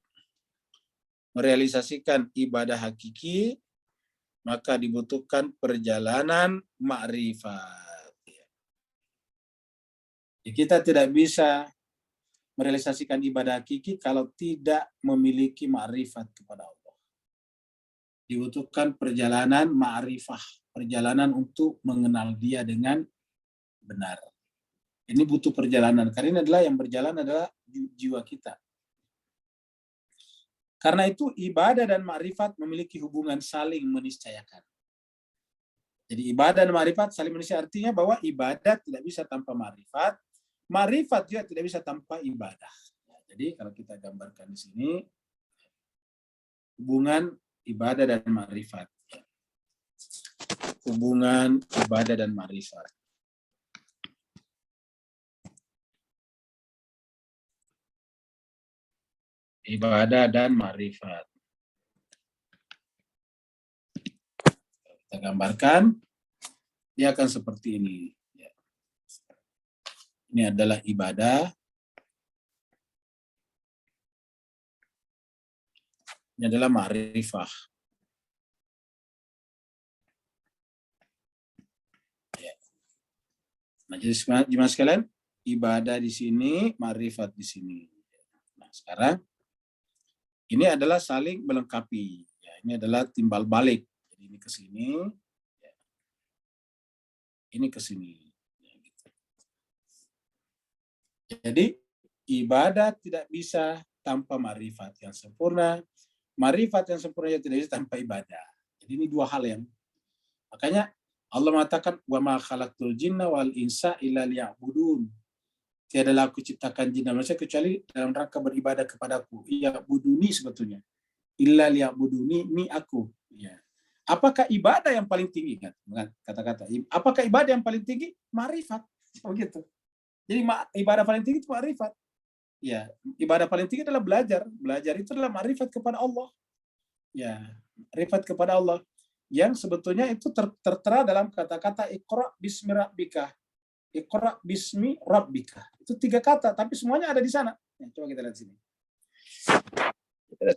merealisasikan ibadah hakiki maka dibutuhkan perjalanan ma'rifat. Kita tidak bisa merealisasikan ibadah hakiki kalau tidak memiliki ma'rifat kepada Allah. Dibutuhkan perjalanan ma'rifah, perjalanan untuk mengenal Dia dengan benar. Ini butuh perjalanan, karena ini adalah yang berjalan adalah jiwa kita. Karena itu ibadah dan ma'rifat memiliki hubungan saling meniscayakan. Jadi ibadah dan ma'rifat saling meniscayakan, artinya bahwa ibadah tidak bisa tanpa ma'rifat, ma'rifat juga tidak bisa tanpa ibadah. Jadi kalau kita gambarkan di sini hubungan ibadah dan ma'rifat. Hubungan ibadah dan ma'rifat. Ibadah dan ma'rifat. Kita gambarkan, dia akan seperti ini. Ini adalah ibadah. Ini adalah ma'rifah. Nah, jadi gimana sekalian? Ibadah di sini, ma'rifat di sini. Nah, sekarang ini adalah saling melengkapi. Ya, ini adalah timbal balik. Jadi ini ke sini, ya. Ini ke sini. Ya, gitu. Jadi ibadah tidak bisa tanpa ma'rifat yang sempurna. Ma'rifat yang sempurna tidak bisa tanpa ibadah. Jadi ini dua hal yang makanya Allah mengatakan wa ma khalaqtul jinna wal insa illa liya'budun. Tiadalah aku ciptakan jin dan manusia kecuali dalam rangka beribadah kepadaku. Ya buduni sebetulnya. Illa liya'buduni, ini aku. Ya. Apakah ibadah yang paling tinggi? Kata-kata. Apakah ibadah yang paling tinggi? Ma'rifat. Begitu. Jadi ibadah paling tinggi itu ma'rifat. Ya, ibadah paling tinggi adalah belajar. Belajar itu adalah ma'rifat kepada Allah. Ya, ma'rifat kepada Allah. Yang sebetulnya itu tertera dalam kata-kata Iqra bismi rabbika. Iqra bismi rabbika. Itu 3 kata, tapi semuanya ada di sana. Ya, coba kita lihat sini. Ada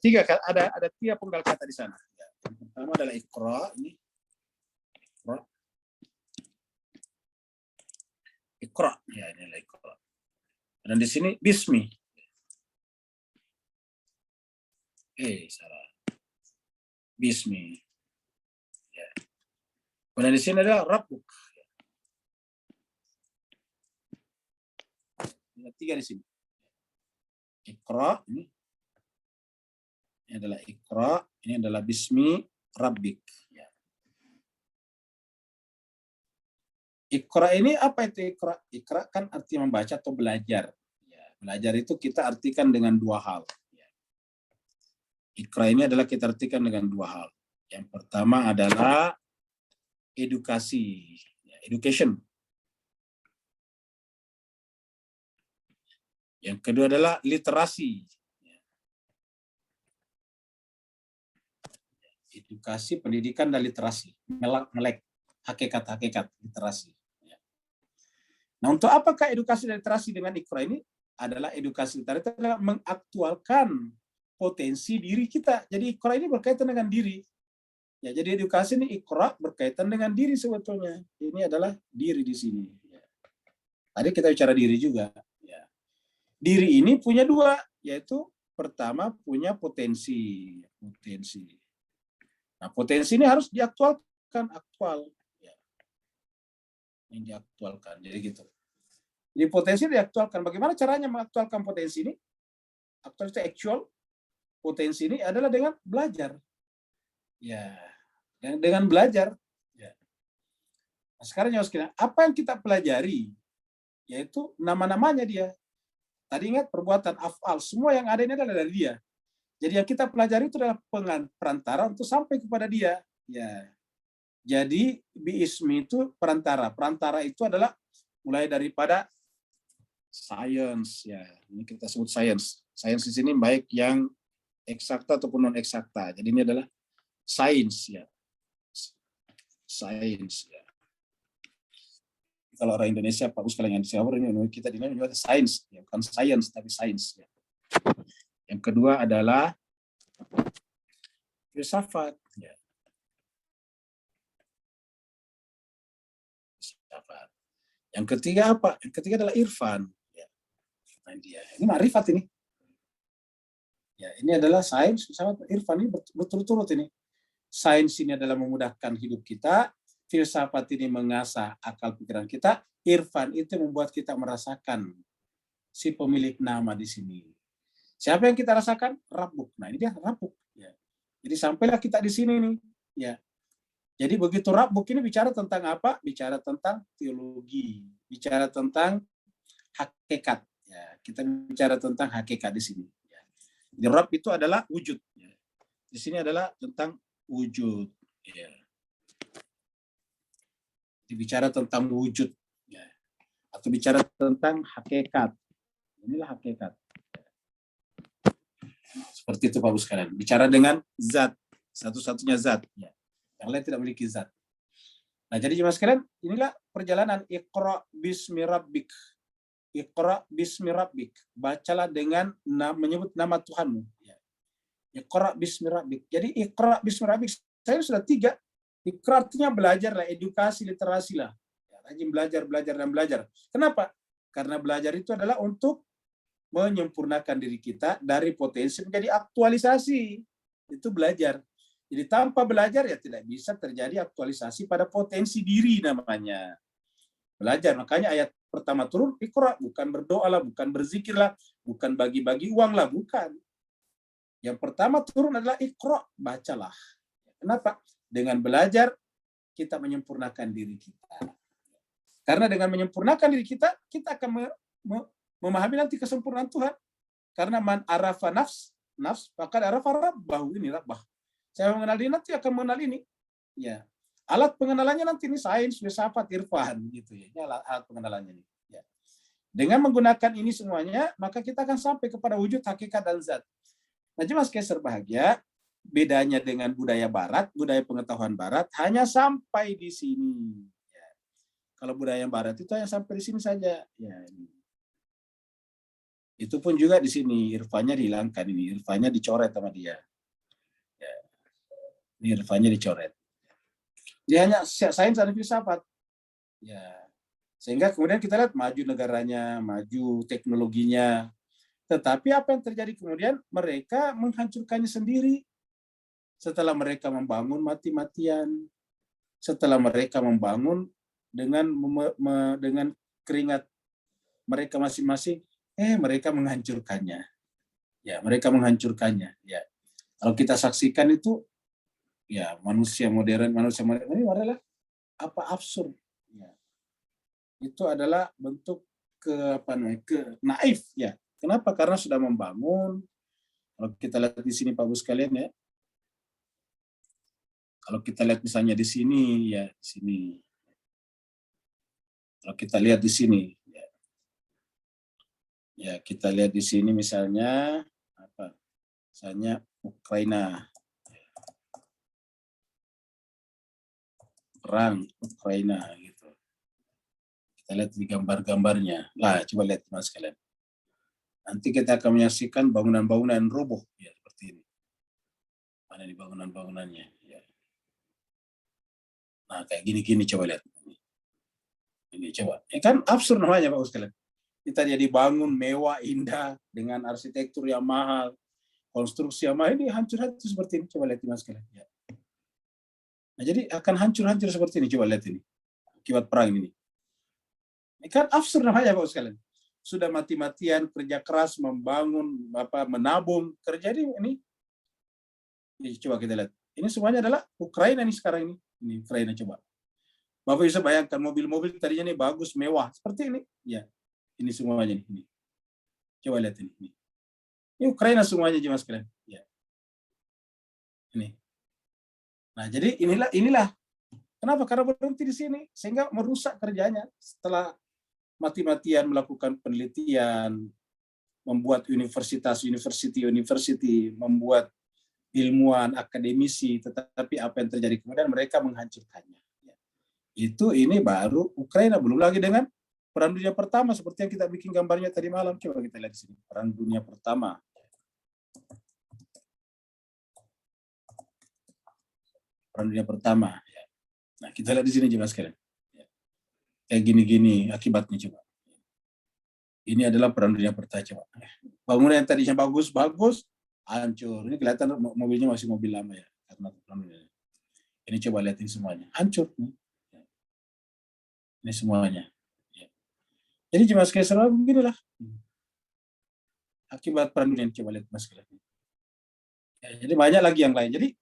3 penggal kata di sana. Ya, yang pertama adalah Iqra, ini. Iqra. Iqra. Ya, ini adalah Iqra. Dan di sini bismi. Salah. Bismi. Ya. Kemudian di sini adalah Rabbuk. Ada 3 di sini. Iqra ini. ini adalah Iqra, ini adalah Bismi Rabbik. Ya. Iqra ini apa itu Iqra? Iqra kan arti membaca atau belajar. Ya, belajar itu kita artikan dengan dua hal. Ya. Iqra ini adalah kita artikan dengan dua hal. Yang pertama adalah edukasi, ya, education. Yang kedua adalah literasi. Edukasi, pendidikan, dan literasi. Melek hakikat-hakikat literasi. Nah, untuk apakah edukasi dan literasi dengan Iqra ini? Adalah edukasi literasi itu adalah mengaktualkan potensi diri kita. Jadi Iqra ini berkaitan dengan diri. Ya, jadi edukasi ini Iqra berkaitan dengan diri sebetulnya. Ini adalah diri di sini. Tadi kita bicara diri juga. Ya. Diri ini punya dua, yaitu pertama punya potensi. Nah, potensi ini harus diaktualkan, aktual. Ya. Ini diaktualkan, jadi gitu. Jadi potensi diaktualkan. Bagaimana caranya mengaktualkan potensi ini? Actual potensi ini adalah dengan belajar. Ya, dengan belajar. Ya. Nah, sekarang apa yang kita pelajari? Yaitu nama-namanya dia. Tadi ingat perbuatan af'al, semua yang ada ini adalah dari dia. Jadi yang kita pelajari itu adalah perantara untuk sampai kepada dia. Ya. Jadi biismi itu perantara. Perantara itu adalah mulai daripada science, ya. Ini kita sebut science. Science di sini baik yang eksakta ataupun non eksakta. Jadi ini adalah sains, ya. Sains, ya. Kalau orang Indonesia, Pak Bus, kalau yang di Singapura ini kita dinamakan juga sains, ya. Bukan science tapi sains, ya. Yang kedua adalah filsafat. Ya. Filsafat. Yang ketiga apa? Yang ketiga adalah irfan. Ya. Nah, ini ma'rifat ini. Ya, ini adalah sains, filsafat, irfan ini berturut-turut ini. Sains ini adalah memudahkan hidup kita, filsafat ini mengasah akal pikiran kita, irfan itu membuat kita merasakan si pemilik nama di sini. Siapa yang kita rasakan? Rabbuk. Nah, ini dia Rabbuk. Ya. Jadi sampailah kita di sini nih. Ya. Jadi begitu Rabbuk ini bicara tentang apa? Bicara tentang teologi, bicara tentang hakikat. Ya. Kita bicara tentang hakikat di sini. Ya. Jadi Rabb itu adalah wujud. Ya. Di sini adalah tentang wujud. Ya. Bicara tentang wujud. Ya. Atau bicara tentang hakikat. Inilah hakikat. Seperti itu Pak sekalian. Bicara dengan zat, satu-satunya zat. Ya. Yang lain tidak memiliki zat. Nah, jadi jemaah sekalian, inilah perjalanan Iqra bismi rabbik. Iqra bismi rabbik. Bacalah dengan menyebut nama Tuhanmu. Ya. Iqra bismi rabbik. Jadi Iqra bismi rabbik, saya sudah 3. Iqra artinya belajar lah, edukasi, literasi lah. Ya, rajin belajar, dan belajar. Kenapa? Karena belajar itu adalah untuk menyempurnakan diri kita dari potensi menjadi aktualisasi. Itu belajar. Jadi tanpa belajar ya tidak bisa terjadi aktualisasi pada potensi diri namanya. Belajar. Makanya ayat pertama turun, Iqra, bukan berdoa lah, bukan berzikir lah, bukan bagi-bagi uang lah, bukan. Yang pertama turun adalah Iqra, bacalah. Kenapa? Dengan belajar kita menyempurnakan diri kita. Karena dengan menyempurnakan diri kita, kita akan memahami nanti kesempurnaan Tuhan. Karena man arafa nafs, maka arafa rabbahu, ini rabbah. Saya mengenal ini nanti akan mengenal ini. Ya. Alat pengenalannya nanti ini sains, filsafat, irfan gitu ya. Ini alat pengenalannya nih. Ya. Dengan menggunakan ini semuanya, maka kita akan sampai kepada wujud, hakikat, dan zat. Nah, jemaah sekalian berbahagia, bedanya dengan budaya barat, budaya pengetahuan barat hanya sampai di sini. Ya. Kalau budaya barat itu hanya sampai di sini saja. Ya, ini. Itu pun juga di sini irfannya dihilangkan, ini irfannya dicoret sama dia. Ya. Ini irfannya dicoret. Dia hanya sains dan filsafat. Ya. Sehingga kemudian kita lihat maju negaranya, maju teknologinya. Tetapi apa yang terjadi kemudian? Mereka menghancurkannya sendiri. Setelah mereka membangun mati-matian, setelah mereka membangun dengan keringat mereka masing-masing, mereka menghancurkannya. Ya, mereka menghancurkannya. Ya. Kalau kita saksikan itu, ya manusia modern ini adalah apa absurd. Ya. Itu adalah bentuk naif ya. Kenapa? Karena sudah membangun. Kalau kita lihat di sini Pak Bu sekalian ya. Kalau kita lihat misalnya di sini ya, di sini. Kalau kita lihat di sini ya. Ya, kita lihat di sini misalnya apa? Misalnya Ukraina. Perang Ukraina gitu. Kita lihat di gambar-gambarnya. Lah, coba lihat Mas sekalian. Nanti kita akan menyaksikan bangunan-bangunan roboh ya seperti ini. Mana di bangunan-bangunannya ya. Nah, kayak gini-gini coba lihat. Ini coba. Ini kan absurd namanya Pak sekalian. Kita jadi bangun mewah, indah dengan arsitektur yang mahal, konstruksi yang mahal, ini hancur-hancur seperti ini. Coba lihat Mas sekalian. Ya. Nah, jadi akan hancur-hancur seperti ini. Coba lihat ini. Akibat perang ini. Ini kan absurd namanya Pak sekalian. Sudah mati-matian kerja keras membangun menabung kerja ini coba kita lihat ini semuanya adalah Ukraina nih sekarang ini Ukraina. Coba Bapak bisa bayangkan mobil-mobil tadinya nih bagus mewah seperti ini ya, ini semuanya ini coba lihat ini Ukraina semuanya Mas kalian ya ini. Nah jadi inilah kenapa, karena berhenti di sini sehingga merusak kerjanya setelah mati-matian melakukan penelitian, membuat university, membuat ilmuwan, akademisi, tetapi apa yang terjadi kemudian mereka menghancurkannya. Itu ini baru Ukraina, belum lagi dengan Perang Dunia Pertama seperti yang kita bikin gambarnya tadi malam. Coba kita lihat di sini, Perang Dunia Pertama. Perang Dunia Pertama. Nah, kita lihat di sini jelas sekalian. Kayak gini-gini akibatnya coba. Ini adalah Perang Dunia Pertama. Coba. Bangunan yang tadinya bagus, hancur. Ini kelihatan mobilnya masih mobil lama ya. Karena ini coba lihatin semuanya. Hancur. Ini semuanya. Jadi cuma sekali selalu beginilah. Akibat Perang Dunia, coba lihat Mas. Ya, jadi banyak lagi yang lain. Jadi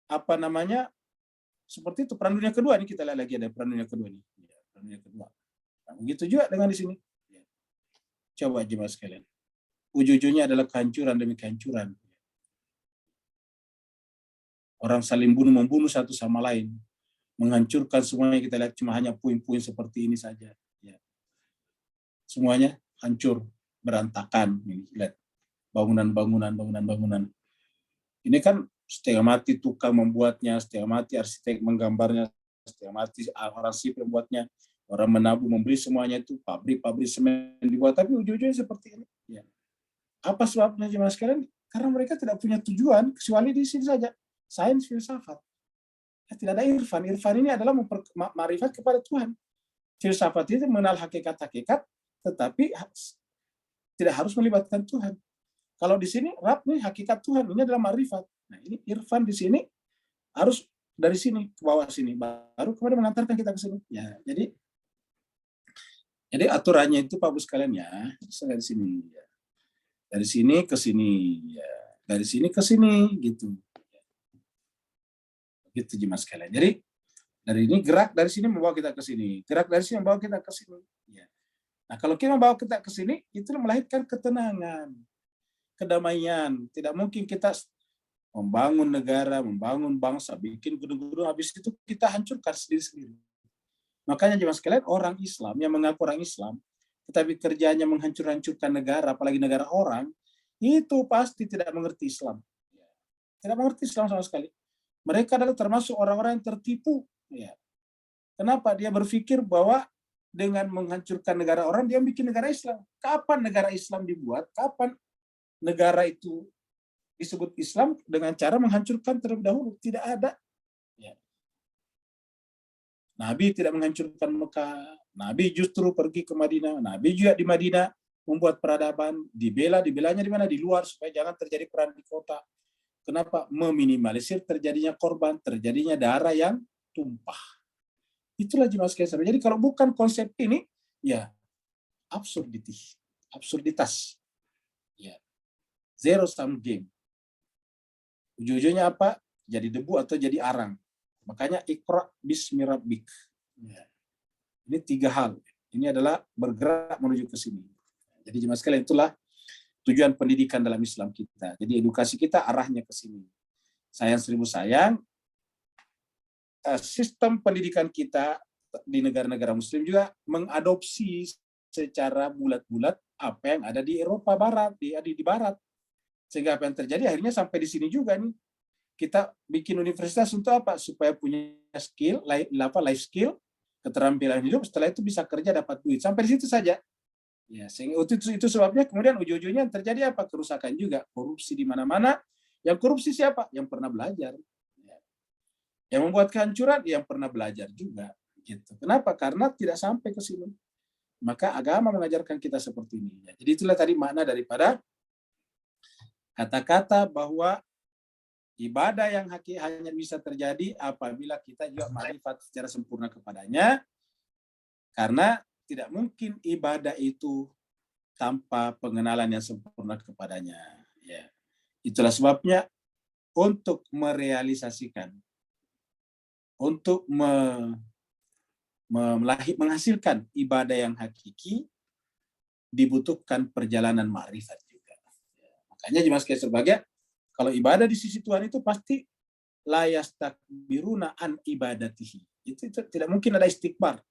apa namanya? Seperti itu Perang Dunia Kedua ini kita lihat lagi ada Perang Dunia Kedua ini. Ya, Perang Dunia Kedua. Nah, begitu juga dengan di sini. Ya. Coba jemaah sekalian. Ujung-ujungnya adalah kehancuran demi kehancuran. Orang saling membunuh satu sama lain, menghancurkan semuanya. Kita lihat cuma hanya puing-puing seperti ini saja. Ya. Semuanya hancur, berantakan. Ini lihat bangunan. Ini kan setengah mati tukang membuatnya, setengah mati arsitek menggambarnya, setengah mati orang sipil membuatnya, orang menabung membeli semuanya itu, pabrik semen dibuat, tapi ujung-ujungnya seperti ini. Ya. Apa sebabnya jemaah sekalian? Karena mereka tidak punya tujuan kecuali di sini saja, sains filsafat. Ya, tidak ada irfan. Irfan ini adalah marifat kepada Tuhan. Filsafat itu mengenal hakikat-hakikat, tetapi tidak harus melibatkan Tuhan. Kalau di sini Rab nih hakikat Tuhan, ini adalah marifat. Nah, ini irfan di sini harus dari sini ke bawah sini, baru kemudian mengantarkan kita ke sini. Ya, jadi aturannya itu Pak Bu sekalian ya, dari sini ya. Dari sini ke sini ya. Dari sini ke sini gitu. Gitu Mas sekalian. Jadi dari ini gerak dari sini membawa kita ke sini, gerak dari sini membawa kita ke sini. Ya. Nah, kalau kita membawa kita ke sini, itu melahirkan ketenangan, kedamaian. Tidak mungkin kita membangun negara, membangun bangsa, bikin gedung-gedung, habis itu kita hancurkan sendiri-sendiri. Makanya jemaah sekalian, orang Islam yang mengaku orang Islam, tetapi kerjanya menghancur-hancurkan negara, apalagi negara orang, itu pasti tidak mengerti Islam. Tidak mengerti Islam sama sekali. Mereka adalah termasuk orang-orang yang tertipu. Ya. Kenapa? Dia berpikir bahwa dengan menghancurkan negara orang, dia bikin negara Islam. Kapan negara Islam dibuat? Kapan negara itu disebut Islam dengan cara menghancurkan terlebih dahulu? Tidak ada. Ya. Nabi tidak menghancurkan Mekah. Nabi justru pergi ke Madinah. Nabi juga di Madinah membuat peradaban. Dibelanya di mana? Di luar supaya jangan terjadi perang di kota. Kenapa? Meminimalisir terjadinya korban, terjadinya darah yang tumpah. Itulah jemaah sekalian. Jadi kalau bukan konsep ini, ya absurditas. Ya. Zero sum game. Ujung-ujungnya apa? Jadi debu atau jadi arang. Makanya Iqra bismi rabbik. Ya. Ini 3 hal. Ini adalah bergerak menuju ke sini. Jadi jemaah sekalian, itulah tujuan pendidikan dalam Islam kita. Jadi edukasi kita arahnya ke sini. Sayang seribu sayang, sistem pendidikan kita di negara-negara Muslim juga mengadopsi secara bulat-bulat apa yang ada di Eropa Barat, di Barat. Sehingga apa yang terjadi akhirnya sampai di sini juga nih. Kita bikin universitas untuk apa? Supaya punya skill, life skill, keterampilan hidup, setelah itu bisa kerja dapat duit. Sampai di situ saja. Ya, sehingga itu sebabnya kemudian ujung-ujungnya terjadi apa? Kerusakan juga, korupsi di mana-mana. Yang korupsi siapa? Yang pernah belajar. Ya. Yang membuat kehancuran yang pernah belajar juga. Gitu. Kenapa? Karena tidak sampai ke sini. Maka agama mengajarkan kita seperti ini. Ya. Jadi itulah tadi makna daripada kata-kata bahwa ibadah yang hanya bisa terjadi apabila kita juga ma'rifat secara sempurna kepadanya. Karena tidak mungkin ibadah itu tanpa pengenalan yang sempurna kepadanya. Ya. Itulah sebabnya untuk merealisasikan, untuk menghasilkan ibadah yang hakiki, dibutuhkan perjalanan ma'rifat juga. Ya. Makanya jemaah sekalian sebagai, kalau ibadah di sisi Tuhan itu pasti la yastakbiruna an ibadatihi. Itu tidak mungkin ada istikbar.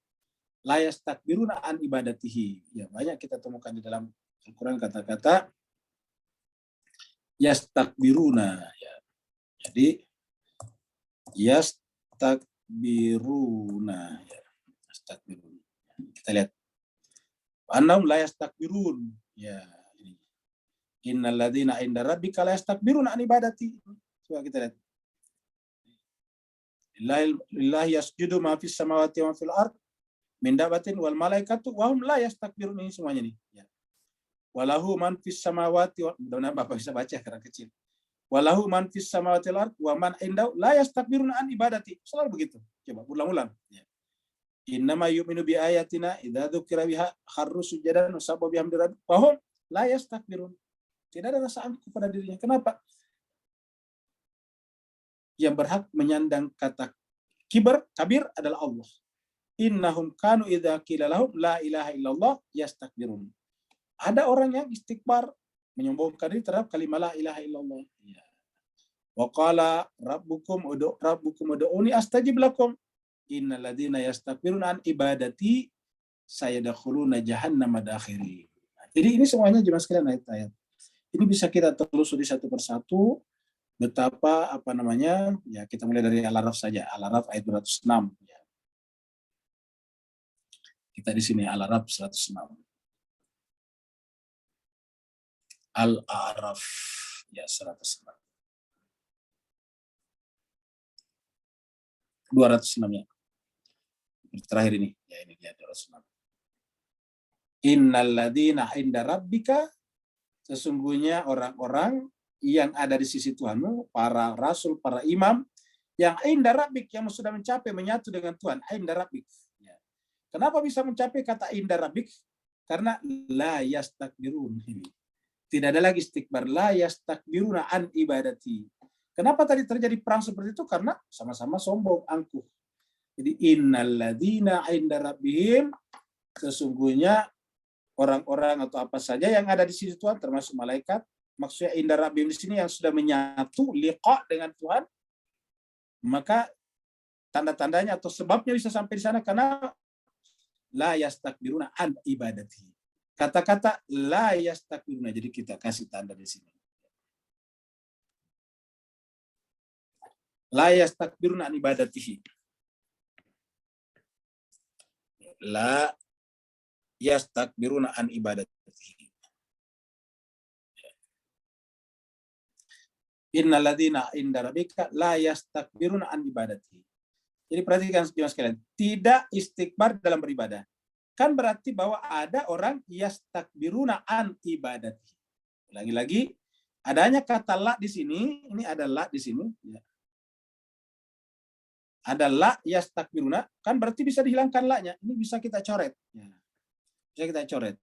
La yastakbiruna an ibadatihi. Ya, banyak kita temukan di dalam Al-Quran kata-kata yastakbiruna. Ya. Jadi yastakbiruna. Ya. Yastakbiruna. Kita lihat. Annahum la yastakbirun. Ya. Innal ladzina 'inda rabbika la yastakbiruna an ibadati. Coba kita lihat. Lillahi yasjudu ma fis samawati wa fil ard min dabatin wal malaikatu wa hum la yastakbirun. Ini semuanya nih. Ya. Walahu man fis samawati wa, mudah-mudahan Bapak bisa baca karena kecil. Walahu man fis samawati wal ard wa man indahu la yastakbiruna an ibadati. Selalu begitu. Coba ulang-ulang. Ya. Innama yu'minu bi ayatina idza dzukira biha kharru sujadan wa sabbahu bihamdi rabbihim wa hum la yastakbirun. Tidak ada rasa angkuh pada dirinya. Kenapa? Yang berhak menyandang kata kabir adalah Allah. Innahum kanu idza qila lahum la ilaha illallah yastakbirun. Ada orang yang istikbar, menyombongkan diri terhadap kalimat la ilaha illallah. Ya. Wa qala rabbukum ud'uni astajib lakum. Innal ladzina yastakbiruna an ibadati sayadkhuluna jahannama dakhirin. Jadi ini semuanya jemaah sekalian ayat-ayat. Ini bisa kita telusuri satu persatu betapa ya, kita mulai dari Al-Araf saja. Al-Araf ayat 206. Ya. Kita di sini Al-Araf 106. Al-Araf ya 106. 206 ya. Terakhir ini. Ya ini dia 206. Innal ladzina 'inda rabbika, sesungguhnya orang-orang yang ada di sisi Tuhanmu, para rasul, para imam, yang 'inda rabbik, yang sudah mencapai menyatu dengan Tuhan, 'inda rabbik. Ya. Kenapa bisa mencapai kata 'inda rabbik? Karena la yastakbirun. Tidak ada lagi istikbar. La yastakbiruna an ibadati. Kenapa tadi terjadi perang seperti itu? Karena sama-sama sombong, angkuh. Jadi innalladzina 'inda rabbihim, sesungguhnya orang-orang atau apa saja yang ada di sisi Tuhan, termasuk malaikat, maksudnya 'inda rabbihim di sini yang sudah menyatu liqa dengan Tuhan, maka tanda-tandanya atau sebabnya bisa sampai di sana karena la yastakbiruna an ibadati. Kata-kata la yastakbiruna, jadi kita kasih tanda di sini. La yastakbiruna an ibadatihi. La yastakbiruna an ibadatihi. Innal ladzina 'inda rabbika la yastakbiruna an ibadatihi. Jadi perhatikan sekalian, tidak istikbar dalam beribadah. Kan berarti bahwa ada orang yastakbiruna an ibadati. Lagi-lagi adanya kata la di sini, ini ada la di sini. Ya. Ada la yastakbiruna, kan berarti bisa dihilangkan la-nya. Ini bisa kita coret. Ya. Bisa kita coret.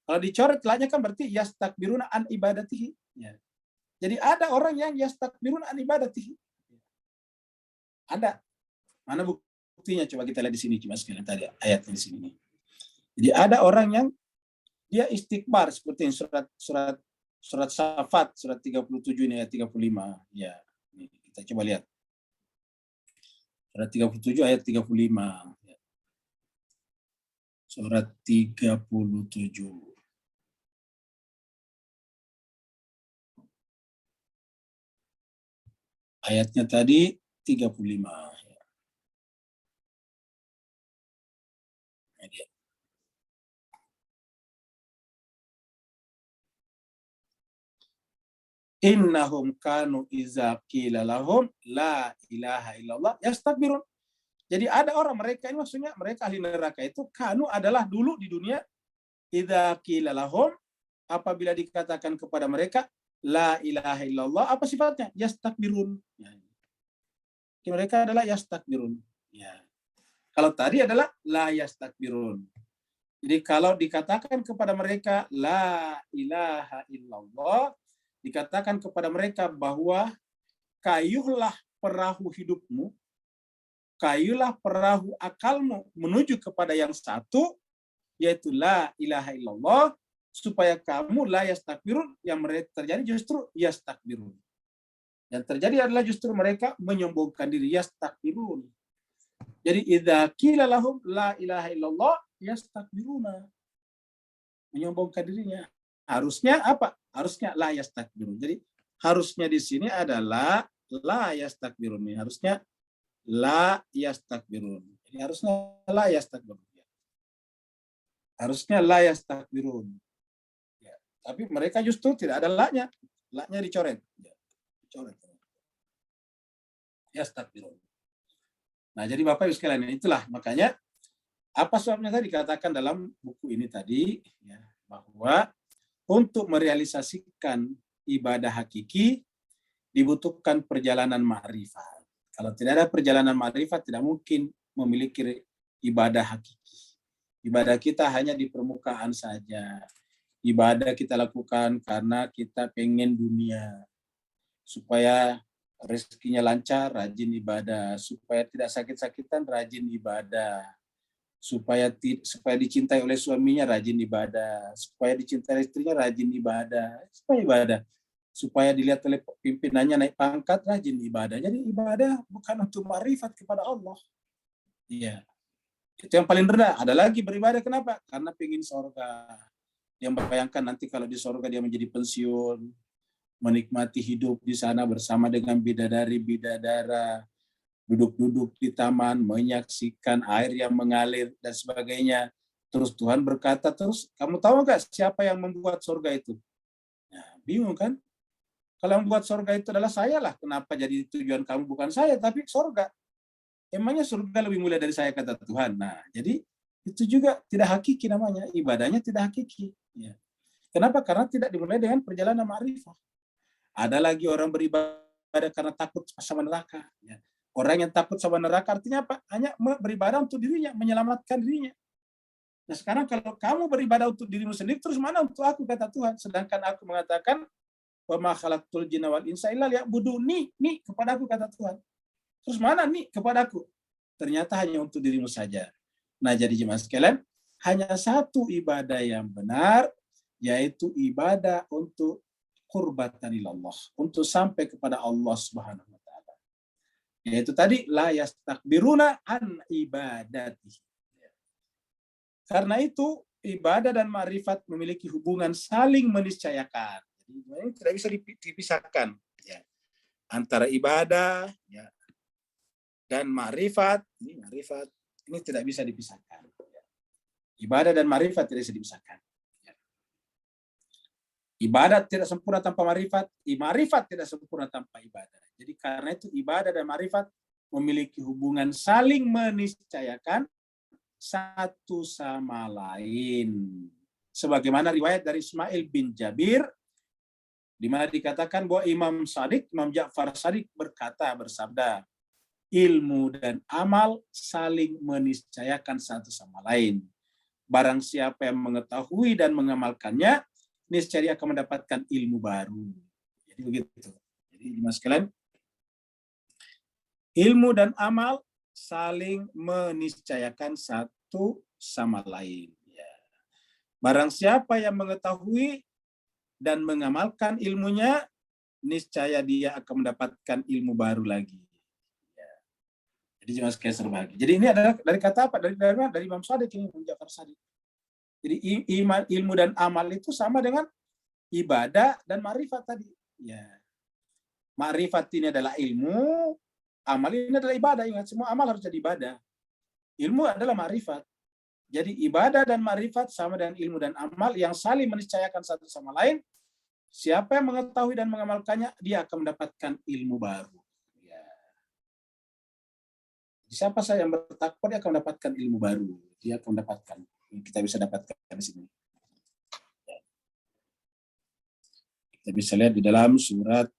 Kalau dicoret la-nya kan berarti yastakbiruna an ibadatihi. Ya. Jadi ada orang yang yastakbirun an ibadatihi. Ada. Mana buktinya? Coba kita lihat di sini cuma sekalian tadi ayat di sini. Jadi ada orang yang dia istikbar seperti yang surat Safat surat 37 ini ayat 35. Ya, ini kita coba lihat. Surat 37 ayat 35. Surat 37. Ayatnya tadi 35. Innahum kanu iza qila lahum la ilaha illallah yastakbirun. Jadi ada orang, mereka ini maksudnya mereka ahli neraka itu kanu adalah dulu di dunia iza qila lahum, apabila dikatakan kepada mereka la ilaha illallah, apa sifatnya? Yastakbirun. Ya. Mereka adalah yastakbirun. Ya. Kalau tadi adalah la yastakbirun. Jadi kalau dikatakan kepada mereka la ilaha illallah, dikatakan kepada mereka bahwa kayuhlah perahu hidupmu, kayuhlah perahu akalmu menuju kepada yang satu, yaitu la ilaha illallah, supaya kamu la yastakbirun, yang mereka terjadi justru yastakbirun. Yang terjadi adalah justru mereka menyombongkan diri, yastakbirun. Jadi idza qila lahum la ilaha illallah yastakbiruna. Menyombongkan dirinya. Harusnya apa? Harusnya la yastakbirun. Jadi harusnya di sini adalah la yastakbirun. Harusnya la yastakbirun. Jadi harusnya la yastakbirun. Harusnya la yastakbirun. Ya. Tapi mereka justru tidak ada la-nya. La-nya dicoret. Ya. Dicoret. Yastakbirun. Nah, jadi Bapak Ibu sekalian, itulah makanya apa sebabnya tadi dikatakan dalam buku ini tadi, ya, bahwa untuk merealisasikan ibadah hakiki dibutuhkan perjalanan ma'rifat. Kalau tidak ada perjalanan ma'rifat, tidak mungkin memiliki ibadah hakiki. Ibadah kita hanya di permukaan saja. Ibadah kita lakukan karena kita pengen dunia. Supaya rezekinya lancar, rajin ibadah. Supaya tidak sakit-sakitan, rajin ibadah. Supaya dicintai oleh suaminya, rajin ibadah. Supaya dicintai istrinya, rajin ibadah. Supaya dilihat oleh pimpinannya naik pangkat, rajin ibadah. Jadi ibadah bukan untuk ma'rifat kepada Allah. Iya. Itu yang paling rendah. Ada lagi beribadah, kenapa? Karena pengen surga. Yang bayangkan nanti kalau di surga dia menjadi pensiun, menikmati hidup di sana bersama dengan bidadari-bidadara, duduk-duduk di taman, menyaksikan air yang mengalir, dan sebagainya. Terus Tuhan berkata, terus kamu tahu nggak siapa yang membuat surga itu? Nah, bingung kan? Kalau yang membuat surga itu adalah saya lah, kenapa jadi tujuan kamu bukan saya, tapi surga? Emangnya surga lebih mulia dari saya, kata Tuhan. Nah, jadi itu juga tidak hakiki namanya, ibadahnya tidak hakiki. Ya. Kenapa? Karena tidak dimulai dengan perjalanan ma'rifah. Ada lagi orang beribadah karena takut sama neraka. Ya. Orang yang takut sama neraka artinya apa? Hanya beribadah untuk dirinya, menyelamatkan dirinya. Nah sekarang kalau kamu beribadah untuk dirimu sendiri, terus mana untuk aku, kata Tuhan. Sedangkan aku mengatakan, wa ma khalaqtul jinna wal insa illa liya'buduni, nih kepada aku, kata Tuhan. Terus mana nih kepadaku? Ternyata hanya untuk dirimu saja. Nah jadi jemaah sekalian, hanya satu ibadah yang benar, yaitu ibadah untuk qurbatan ilallah, untuk sampai kepada Allah Subhanahu wa taala. Yaitu tadi la yastakbiruna an ibadati. Karena itu ibadah dan ma'rifat memiliki hubungan saling meniscayakan. Jadi ini tidak bisa dipisahkan, ya. Antara ibadah, ya, dan ma'rifat, ini tidak bisa dipisahkan. Ibadah dan ma'rifat tidak bisa dipisahkan. Ibadat tidak sempurna tanpa ma'rifat, ma'rifat tidak sempurna tanpa ibadah. Jadi karena itu ibadah dan ma'rifat memiliki hubungan saling meniscayakan satu sama lain. Sebagaimana riwayat dari Ismail bin Jabir, di mana dikatakan bahwa Imam Ja'far Shadiq bersabda, ilmu dan amal saling meniscayakan satu sama lain. Barang siapa yang mengetahui dan mengamalkannya, niscaya akan mendapatkan ilmu baru. Jadi begitu. Jadi mas sekalian, ilmu dan amal saling meniscayakan satu sama lain. Ya. Barang siapa yang mengetahui dan mengamalkan ilmunya, niscaya dia akan mendapatkan ilmu baru lagi. Ya. Jadi jangan sekali terbagi. Jadi ini adalah dari kata apa? Dari Imam Shadiq ini, Imam Ja'far Shadiq. Jadi ilmu dan amal itu sama dengan ibadah dan ma'rifat tadi. Ya. Ma'rifat ini adalah ilmu, amal ini adalah ibadah. Ingat, semua amal harus jadi ibadah. Ilmu adalah ma'rifat. Jadi ibadah dan ma'rifat sama dengan ilmu dan amal yang saling meniscayakan satu sama lain. Siapa yang mengetahui dan mengamalkannya, dia akan mendapatkan ilmu baru. Ya. Siapa saya yang bertakwa, dia akan mendapatkan ilmu baru. Dia akan mendapatkan. Kita bisa dapatkan di sini. Kita bisa lihat di dalam surat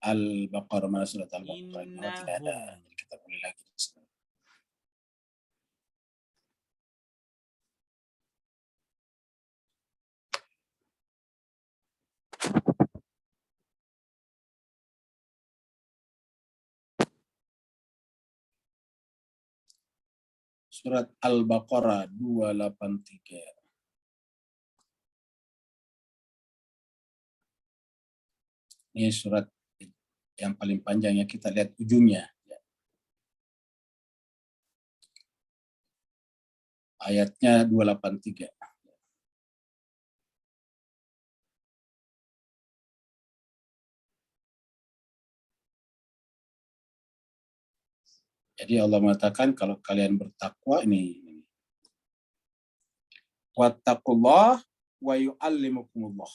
Al-Baqarah, mana surat Al-Baqarah? Oh, tidak ada. Jadi kita boleh lagi. Surat Al-Baqarah 283. Ini surat yang paling panjang yang kita lihat ujungnya. Ayatnya 283. Jadi Allah mengatakan kalau kalian bertakwa ini. Wattaqullah wa yu'allimukumullah.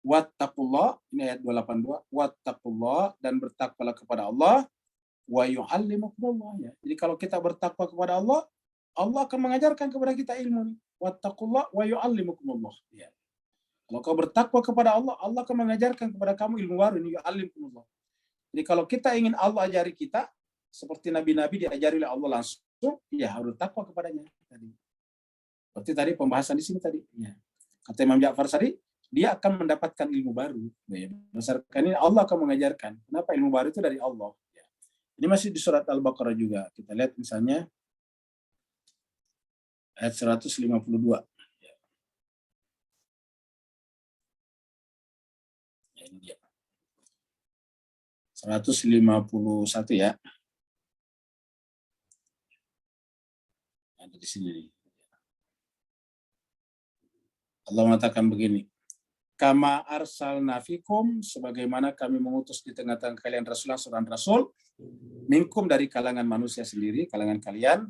Wattaqullah, ini ayat 282. Wattaqullah, dan bertakwalah kepada Allah, wa yu'allimukumullah. Ya. Jadi kalau kita bertakwa kepada Allah, Allah akan mengajarkan kepada kita ilmu. Wattaqullah wa yu'allimukumullah. Ya. Kalau kau bertakwa kepada Allah, Allah akan mengajarkan kepada kamu ilmu baru, ini yu'allimukumullah. Jadi kalau kita ingin Allah ajari kita, seperti nabi-nabi diajari oleh Allah langsung, ya harus takwa kepadanya. Seperti tadi pembahasan di sini tadi. Ya. Kata Imam Ja'far tadi, dia akan mendapatkan ilmu baru. Ya. Berdasarkan ini Allah akan mengajarkan. Kenapa ilmu baru itu dari Allah. Ya. Ini masih di surat Al-Baqarah juga. Kita lihat misalnya ayat 152. Ya. Ya, ini dia. 151 ya. Ada di sini nih. Allah mengatakan begini, kama arsalna fikum, sebagaimana kami mengutus di tengah-tengah kalian seorang rasul, minkum, dari kalangan manusia sendiri, kalangan kalian.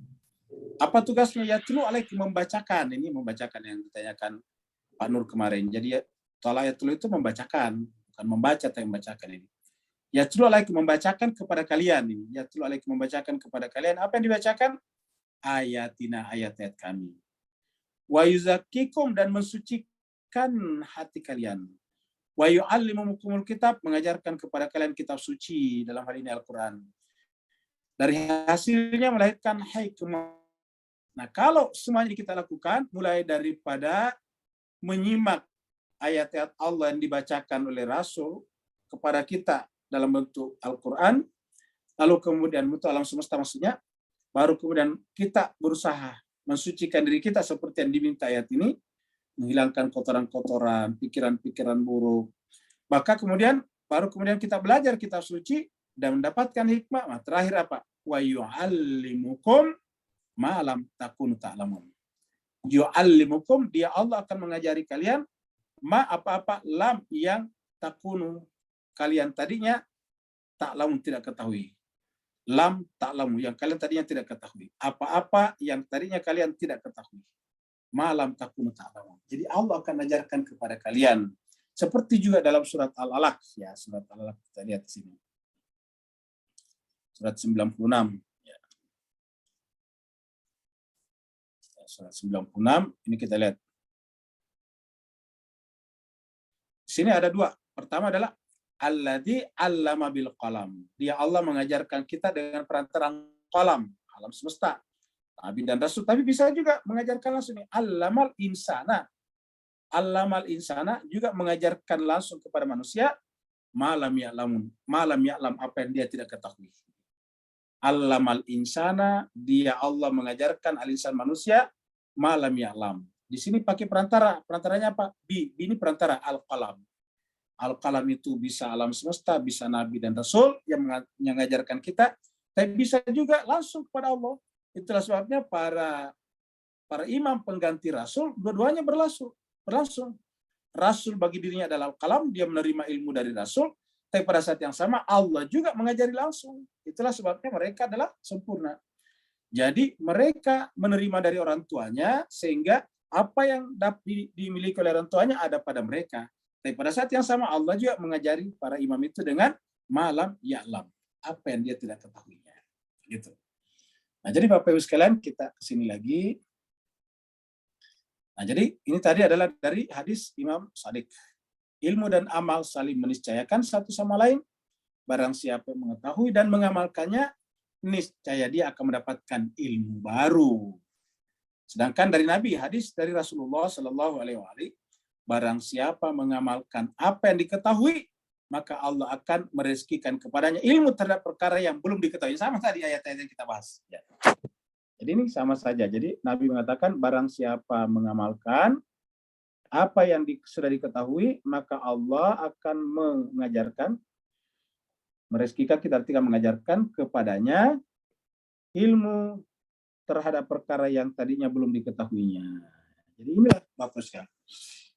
Apa tugasnya? Yatlu alaikum, membacakan. Ini membacakan yang ditanyakan Pak Nur kemarin. Jadi kalau yatlu itu membacakan, bukan membaca, tapi membacakan ini. Yatlu alaikum, membacakan kepada kalian. Ini yatlu alaikum, membacakan kepada kalian. Apa yang dibacakan? Ayatina, ayat-ayat kami. Wa yuzakkikum, dan mensucikan hati kalian. Wa yu'allimukumul kitab, mengajarkan kepada kalian kitab suci, dalam hal ini Al-Quran. Dari hasilnya melahirkan hikmah. Nah, kalau semuanya kita lakukan, mulai daripada menyimak ayat-ayat Allah yang dibacakan oleh Rasul kepada kita dalam bentuk Al-Quran, lalu kemudian bentuk alam semesta maksudnya, baru kemudian kita berusaha mensucikan diri kita seperti yang diminta ayat ini, menghilangkan kotoran-kotoran, pikiran-pikiran buruk. Maka kemudian baru kemudian kita belajar kitab suci dan mendapatkan hikmah. Nah, terakhir apa? Wa yu'allimukum ma lam takunu ta'lamun. Yu'allimukum, dia Allah akan mengajari kalian ma, apa-apa, lam, yang takunu, kalian tadinya ta'lamun, tidak ketahui. Lam ta'lamu, yang kalian tadinya tidak ketahui. Apa-apa yang tadinya kalian tidak ketahui. Malam takunu ta'lamun. Jadi Allah akan ajarkan kepada kalian. Seperti juga dalam surat Al-Alaq. Ya, surat Al-Alaq kita lihat di sini. Surat 96. Ya. Surat 96, ini kita lihat. Di sini ada dua. Pertama adalah alladzi 'allama bil qalam. Dia Allah mengajarkan kita dengan perantaraan qalam, alam semesta, nabi dan rasul. Tapi bisa juga mengajarkan langsung. Allamal insana. Allamal insana juga mengajarkan langsung kepada manusia malam ya'lam apa yang dia tidak ketahui. Allamal insana, dia Allah mengajarkan al-insan manusia malam ya'lam. Di sini pakai perantara, perantaranya apa? Ini perantara al-qalam. Al-qalam itu bisa alam semesta, bisa nabi dan rasul yang mengajarkan kita, tapi bisa juga langsung kepada Allah. Itulah sebabnya para imam pengganti rasul dua-duanya berlangsung. Rasul bagi dirinya adalah al-qalam, dia menerima ilmu dari rasul, tapi pada saat yang sama Allah juga mengajari langsung. Itulah sebabnya mereka adalah sempurna. Jadi mereka menerima dari orang tuanya sehingga apa yang dimiliki oleh orang tuanya ada pada mereka. Tapi pada saat yang sama Allah juga mengajari para imam itu dengan malam ya'lam, apa yang dia tidak ketahuinya. Gitu. Nah, jadi Bapak Ibu sekalian, kita kesini lagi. Nah, jadi ini tadi adalah dari hadis Imam Shadiq. Ilmu dan amal saling meniscayakan satu sama lain. Barang siapa yang mengetahui dan mengamalkannya, niscaya dia akan mendapatkan ilmu baru. Sedangkan dari Nabi, hadis dari Rasulullah Shallallahu Alaihi Wasallam, barang siapa mengamalkan apa yang diketahui, maka Allah akan merezekikan kepadanya ilmu terhadap perkara yang belum diketahui. Sama tadi ayat-ayat yang kita bahas. Ya. Jadi ini sama saja. Jadi Nabi mengatakan barang siapa mengamalkan apa yang sudah diketahui, maka Allah akan mengajarkan, merezekikan, kita artikan mengajarkan kepadanya ilmu terhadap perkara yang tadinya belum diketahuinya. Jadi inilah bagusnya.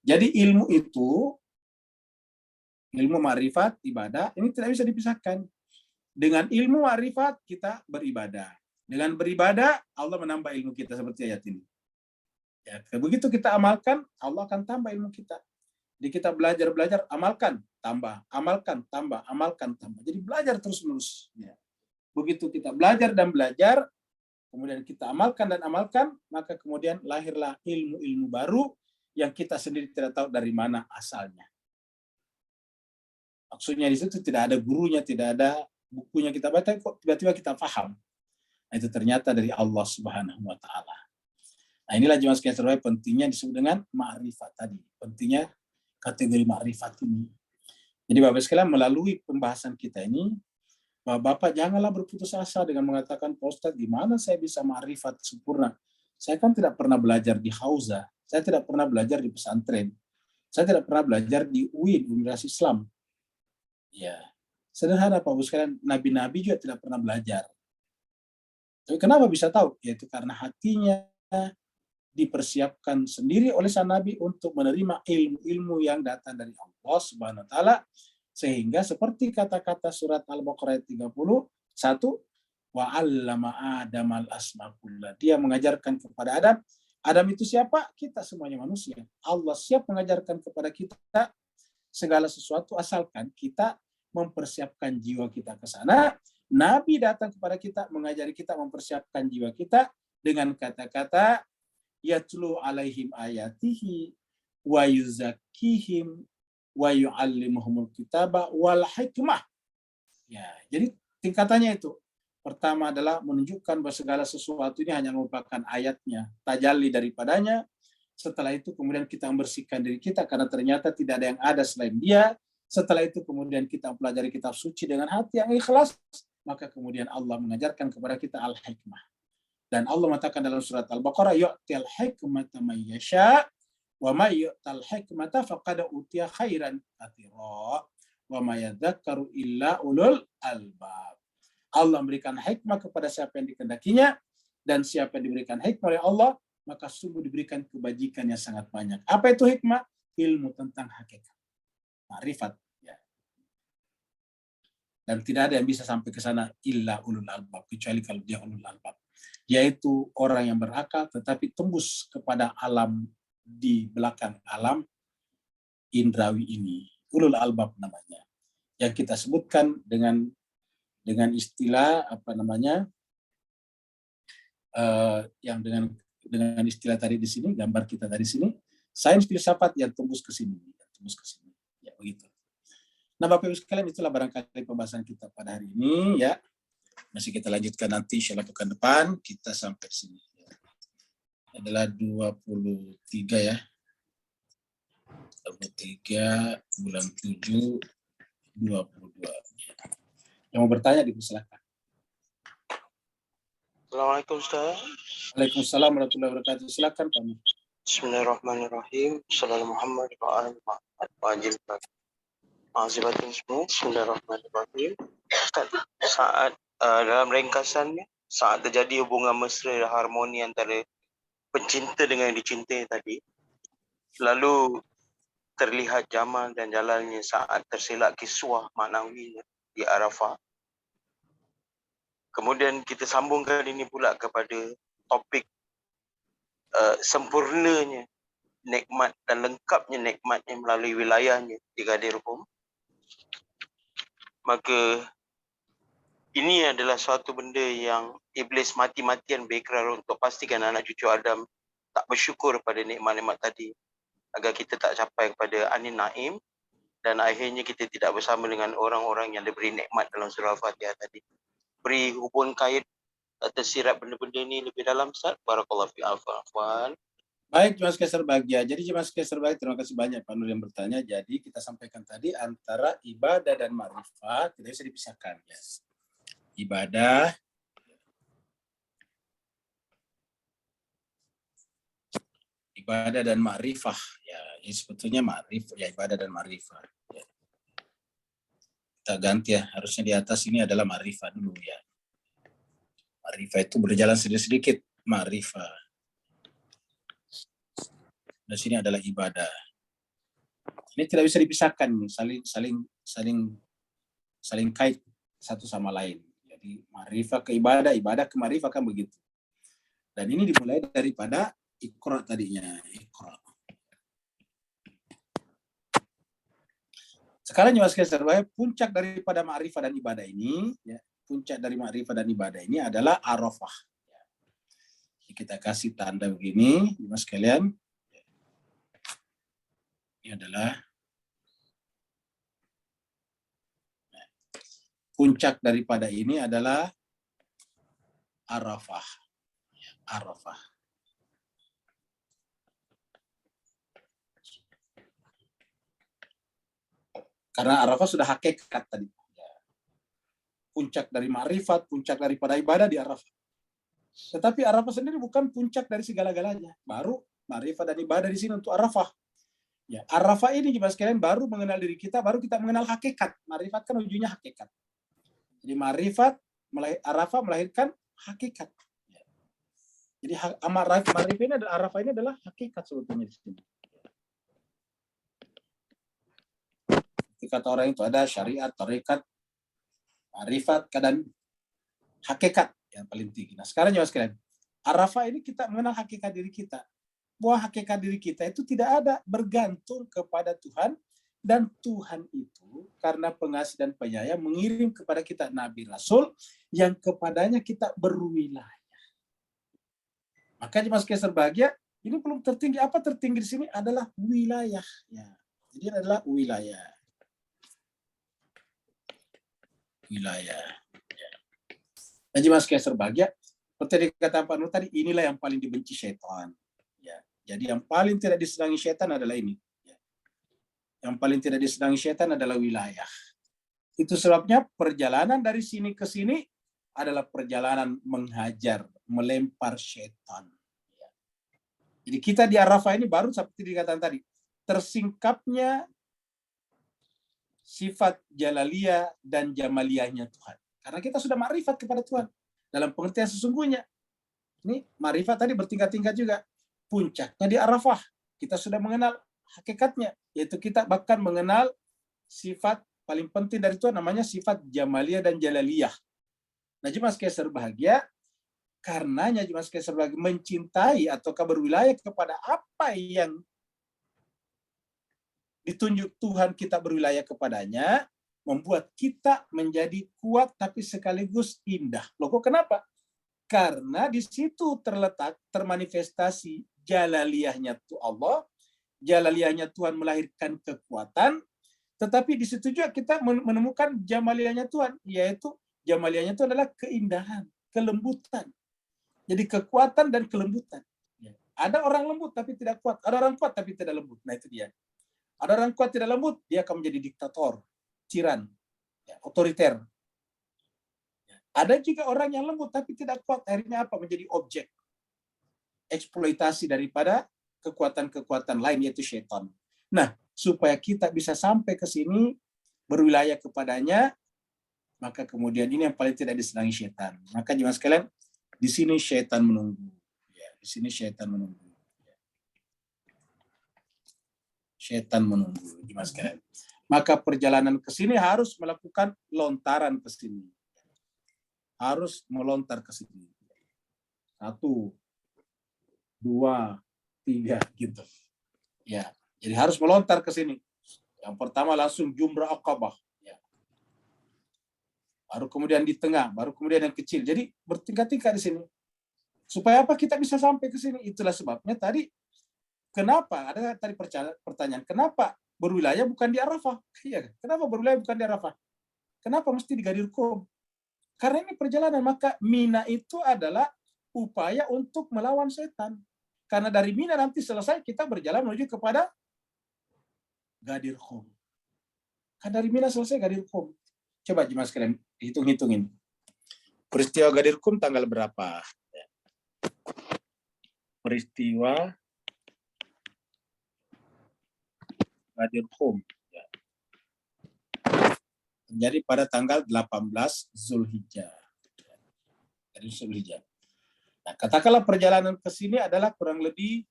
Jadi ilmu itu, ilmu ma'rifat, ibadah, ini tidak bisa dipisahkan. Dengan ilmu ma'rifat kita beribadah. Dengan beribadah Allah menambah ilmu kita seperti ayat ini. Ya, begitu kita amalkan, Allah akan tambah ilmu kita. Jadi kita belajar, amalkan, tambah, amalkan, tambah, amalkan, tambah. Jadi belajar terus-menerus. Ya. Begitu kita belajar dan belajar, kemudian kita amalkan dan amalkan, maka kemudian lahirlah ilmu-ilmu baru yang kita sendiri tidak tahu dari mana asalnya. Maksudnya di situ tidak ada gurunya, tidak ada bukunya kita baca, kok tiba-tiba kita paham. Nah, itu ternyata dari Allah Subhanahu wa Ta'ala. Nah, inilah jemaah sekalian terbaik pentingnya disebut dengan ma'rifat tadi. Pentingnya kategori ma'rifat ini. Jadi Bapak sekalian, melalui pembahasan kita ini, Bapak janganlah berputus asa dengan mengatakan, Pak Ustadz, gimana saya bisa ma'rifat sempurna? Saya kan tidak pernah belajar di Hauza, saya tidak pernah belajar di pesantren, saya tidak pernah belajar di UIN, Universitas Islam. Ya, sederhana Bapak sekalian, nabi-nabi juga tidak pernah belajar. Tapi kenapa bisa tahu? Yaitu karena hatinya dipersiapkan sendiri oleh sang Nabi untuk menerima ilmu-ilmu yang datang dari Allah Subhanahu wa Ta'ala, sehingga seperti kata-kata surat Al-Baqarah ayat 31, wa 'allama Adamal asma kullah. Dia mengajarkan kepada Adam. Adam itu siapa? Kita semuanya manusia. Allah siap mengajarkan kepada kita segala sesuatu asalkan kita mempersiapkan jiwa kita ke sana. Nabi datang kepada kita mengajari kita mempersiapkan jiwa kita dengan kata-kata yatlu alaihim ayatihi wa yuzakkihim wa yu'allimuhumul kitaba wal hikmah. Ya, jadi tingkatannya itu. Pertama adalah menunjukkan bahwa segala sesuatu ini hanya merupakan ayatnya, tajalli daripadanya. Setelah itu kemudian kita membersihkan diri kita karena ternyata tidak ada yang ada selain Dia. Setelah itu kemudian kita mempelajari kitab suci dengan hati yang ikhlas, maka kemudian Allah mengajarkan kepada kita al-hikmah. Dan Allah mengatakan dalam surat Al-Baqarah, yu'til hikmata may yasha wa may yu'tal hikmata faqad utiya khairan katsira wa may yadhakkaru illa ulul albab. Allah memberikan hikmah kepada siapa yang dikehendakinya, dan siapa yang diberikan hikmah oleh Allah, maka sungguh diberikan kebajikan yang sangat banyak. Apa itu hikmah? Ilmu tentang hakikat, ma'rifat. Ya. Dan tidak ada yang bisa sampai ke sana illa ulul albab, kecuali kalau dia ulul albab. Yaitu orang yang berakal tetapi tembus kepada alam di belakang alam indrawi ini. Ulul albab namanya. Yang kita sebutkan dengan istilah apa namanya? Yang dengan istilah tadi di sini, gambar kita tadi sini, sains filsafat yang tembus ke sini, Ya, begitu. Nah, Bapak Ibu sekalian, itulah barangkali pembahasan kita pada hari ini, ya. Masih kita lanjutkan nanti insyaallah pekan depan, kita sampai sini. Adalah 23 ya. 23 bulan 7 22. Yang mau bertanya dipersilakan. Assalamualaikum Ustaz. Waalaikumsalam warahmatullahi wabarakatuh. Silakan Pak. Bismillahirrahmanirrahim. Assalamualaikum Muhammad wa alihi wajib. Mazibatin semua. Bismillahirrahmanirrahim. Saat dalam ringkasannya, saat terjadi hubungan mesra dan harmoni antara pencinta dengan yang dicintai tadi, lalu terlihat jamal dan jalannya saat terselak kiswah maknawinya di Arafah. Kemudian kita sambungkan ini pula kepada topik sempurnanya nikmat dan lengkapnya nikmatnya melalui wilayahnya di Ghadir Hum. Maka ini adalah suatu benda yang iblis mati-matian beikrar untuk pastikan anak cucu Adam tak bersyukur pada nikmat-nikmat tadi, agar kita tak capai kepada Anin Naim dan akhirnya kita tidak bersama dengan orang-orang yang diberi nikmat dalam surah Al-Fatihah tadi. Beri hubungan kait tersirat benda-benda ini lebih dalam, Ustaz. Barakallahu fi afwan. Baik, Mas Keser Bahagia. Jadi Mas Keser Bahagia, terima kasih banyak Pak Nur yang bertanya. Jadi kita sampaikan tadi antara ibadah dan ma'rifat tidak bisa dipisahkan. Yes. Ibadah dan ma'rifah. Ya, ini sebetulnya ma'rifah, ya ibadah dan ma'rifah. Ya. Kita ganti ya, harusnya di atas ini adalah ma'rifah dulu ya. Ma'rifah itu berjalan sedikit-sedikit, ma'rifah. Dan sini adalah ibadah. Ini tidak bisa dipisahkan, saling kait satu sama lain. Jadi ma'rifah ke ibadah, ibadah ke ma'rifah kan begitu. Dan ini dimulai daripada Iqra tadinya, Iqra. Sekarang Mas Keser, puncak daripada ma'rifah dan ibadah ini, ya, puncak dari ma'rifah dan ibadah ini adalah Arafah. Kita kasih tanda begini, Mas kalian. Ini adalah puncak daripada ini adalah Arafah. Arafah. Karena Arafah sudah hakikat tadi. Puncak dari ma'rifat, puncak daripada ibadah di Arafah. Tetapi Arafah sendiri bukan puncak dari segala-galanya. Baru ma'rifat dan ibadah di sini untuk Arafah. Ya, Arafah ini juga sekalian baru mengenal diri kita, baru kita mengenal hakikat. Ma'rifat kan ujungnya hakikat. Jadi ma'rifat, Arafah melahirkan hakikat. Jadi ma'rifat ini adalah Arafah ini adalah hakikat sebetulnya di sini. Kata orang itu ada syariat, tarekat, ma'rifat, dan hakikat yang paling tinggi. Nah sekarang juga sekalian, Arafah ini kita mengenal hakikat diri kita. Bahwa hakikat diri kita itu tidak ada, bergantung kepada Tuhan, dan Tuhan itu karena pengasih dan penyayang mengirim kepada kita Nabi Rasul yang kepadanya kita berwilayah. Makanya Mas Keser Bahagia, ini belum tertinggi. Apa tertinggi di sini adalah wilayah. Ya. Jadi ini adalah wilayah. Wilayah. Ya. Jadi Mas Keser Bahagia, seperti dikatakan Pak Nur tadi, inilah yang paling dibenci syaitan. Ya. Jadi yang paling tidak disenangi syaitan adalah ini. Ya. Yang paling tidak disenangi syaitan adalah wilayah. Itu sebabnya perjalanan dari sini ke sini adalah perjalanan menghajar, melempar syaitan. Ya. Jadi kita di Arafah ini baru seperti dikatakan tadi, tersingkapnya sifat jalaliyah dan jamaliyahnya Tuhan. Karena kita sudah ma'rifat kepada Tuhan. Dalam pengertian sesungguhnya. Ini ma'rifat tadi bertingkat-tingkat juga. Puncaknya di Arafah. Kita sudah mengenal hakikatnya. Yaitu kita bahkan mengenal sifat paling penting dari Tuhan, namanya sifat jamaliyah dan jalaliyah. Nah, Mas Keser Bahagia, karenanya Mas Keser Bahagia mencintai atau berwilayah kepada apa yang ditunjuk Tuhan, kita berwilayah kepadanya, membuat kita menjadi kuat tapi sekaligus indah. Loh kok kenapa? Karena di situ terletak, termanifestasi jalaliyahnya Allah, jalaliyahnya Tuhan melahirkan kekuatan, tetapi di situ juga kita menemukan jamaliyahnya Tuhan, yaitu jamaliyahnya itu adalah keindahan, kelembutan. Jadi kekuatan dan kelembutan. Ada orang lembut tapi tidak kuat, ada orang kuat tapi tidak lembut. Nah itu dia. Ada orang kuat tidak lembut, dia akan menjadi diktator. tiran, ya, otoriter. Ada juga orang yang lembut tapi tidak kuat, akhirnya apa? Menjadi objek eksploitasi daripada kekuatan-kekuatan lain, yaitu syaitan. Nah, supaya kita bisa sampai ke sini, berwilayah kepadanya, maka kemudian ini yang paling tidak disenangi syaitan. Maka jemaah sekalian, di sini syaitan menunggu. Ya, di sini syaitan menunggu. Syaitan menunggu, jemaah sekalian. Maka perjalanan ke sini harus melakukan lontaran ke sini. Harus melontar ke sini. 1, 2, 3 gitu. Ya, jadi harus melontar ke sini. Yang pertama langsung Jumrah Aqabah. Ya. Baru kemudian di tengah, baru kemudian yang kecil. Jadi bertingkat-tingkat di sini. Supaya apa kita bisa sampai ke sini? Itulah sebabnya tadi kenapa ada tadi pertanyaan, kenapa berwilayah bukan di Arafah? Iya, kenapa berwilayah bukan di Arafah? Kenapa mesti di Ghadir Khum? Karena ini perjalanan, maka Mina itu adalah upaya untuk melawan setan. Karena dari Mina nanti selesai kita berjalan menuju kepada Ghadir Khum. Kan dari Mina selesai Ghadir Khum. Coba jemaah sekalian hitung-hitungin. Peristiwa Ghadir Khum tanggal berapa? Peristiwa Ghadir Khum terjadi pada tanggal 18 Zulhijjah. Dari Zulhijjah. Nah, katakanlah perjalanan ke sini adalah kurang lebih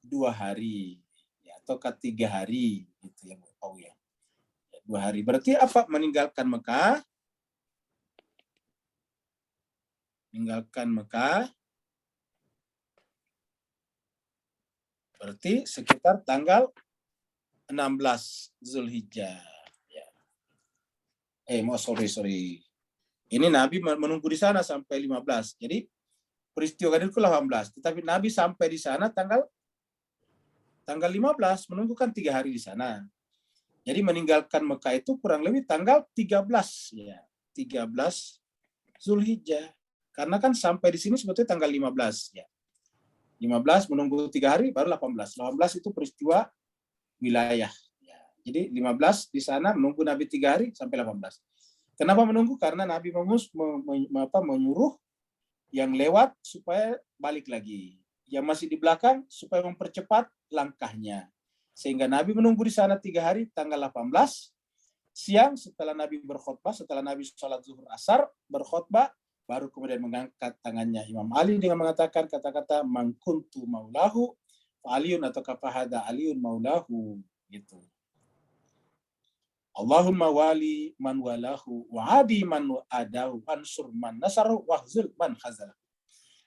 2 hari, ya, atau 3 hari, gitu ya, tahu ya. 2 hari. Berarti apa? Meninggalkan Mekah. Meninggalkan Mekah. Berarti sekitar tanggal 16 Zulhijjah. Sorry. Ini Nabi menunggu di sana sampai 15. Jadi peristiwa Ghadir Khum 18. Tetapi Nabi sampai di sana tanggal 15, menunggu kan 3 hari di sana. Jadi meninggalkan Mekah itu kurang lebih tanggal 13 ya. 13 Zulhijjah. Karena kan sampai di sini sebetulnya tanggal 15 ya. 15 menunggu 3 hari baru 18. 18 itu peristiwa wilayah. Jadi 15 di sana menunggu Nabi 3 hari sampai 18. Kenapa menunggu? Karena Nabi menyuruh yang lewat supaya balik lagi. Yang masih di belakang supaya mempercepat langkahnya. Sehingga Nabi menunggu di sana 3 hari tanggal 18. Siang setelah Nabi berkhutbah, setelah Nabi sholat zuhur asar berkhutbah, baru kemudian mengangkat tangannya Imam Ali dengan mengatakan kata-kata man kuntu maulahu Aliun atau kafahada Aliun maulahu gitu. Allahumma wali man walahu wa adi man adahu ansur man nasaru wahzul man khazalah.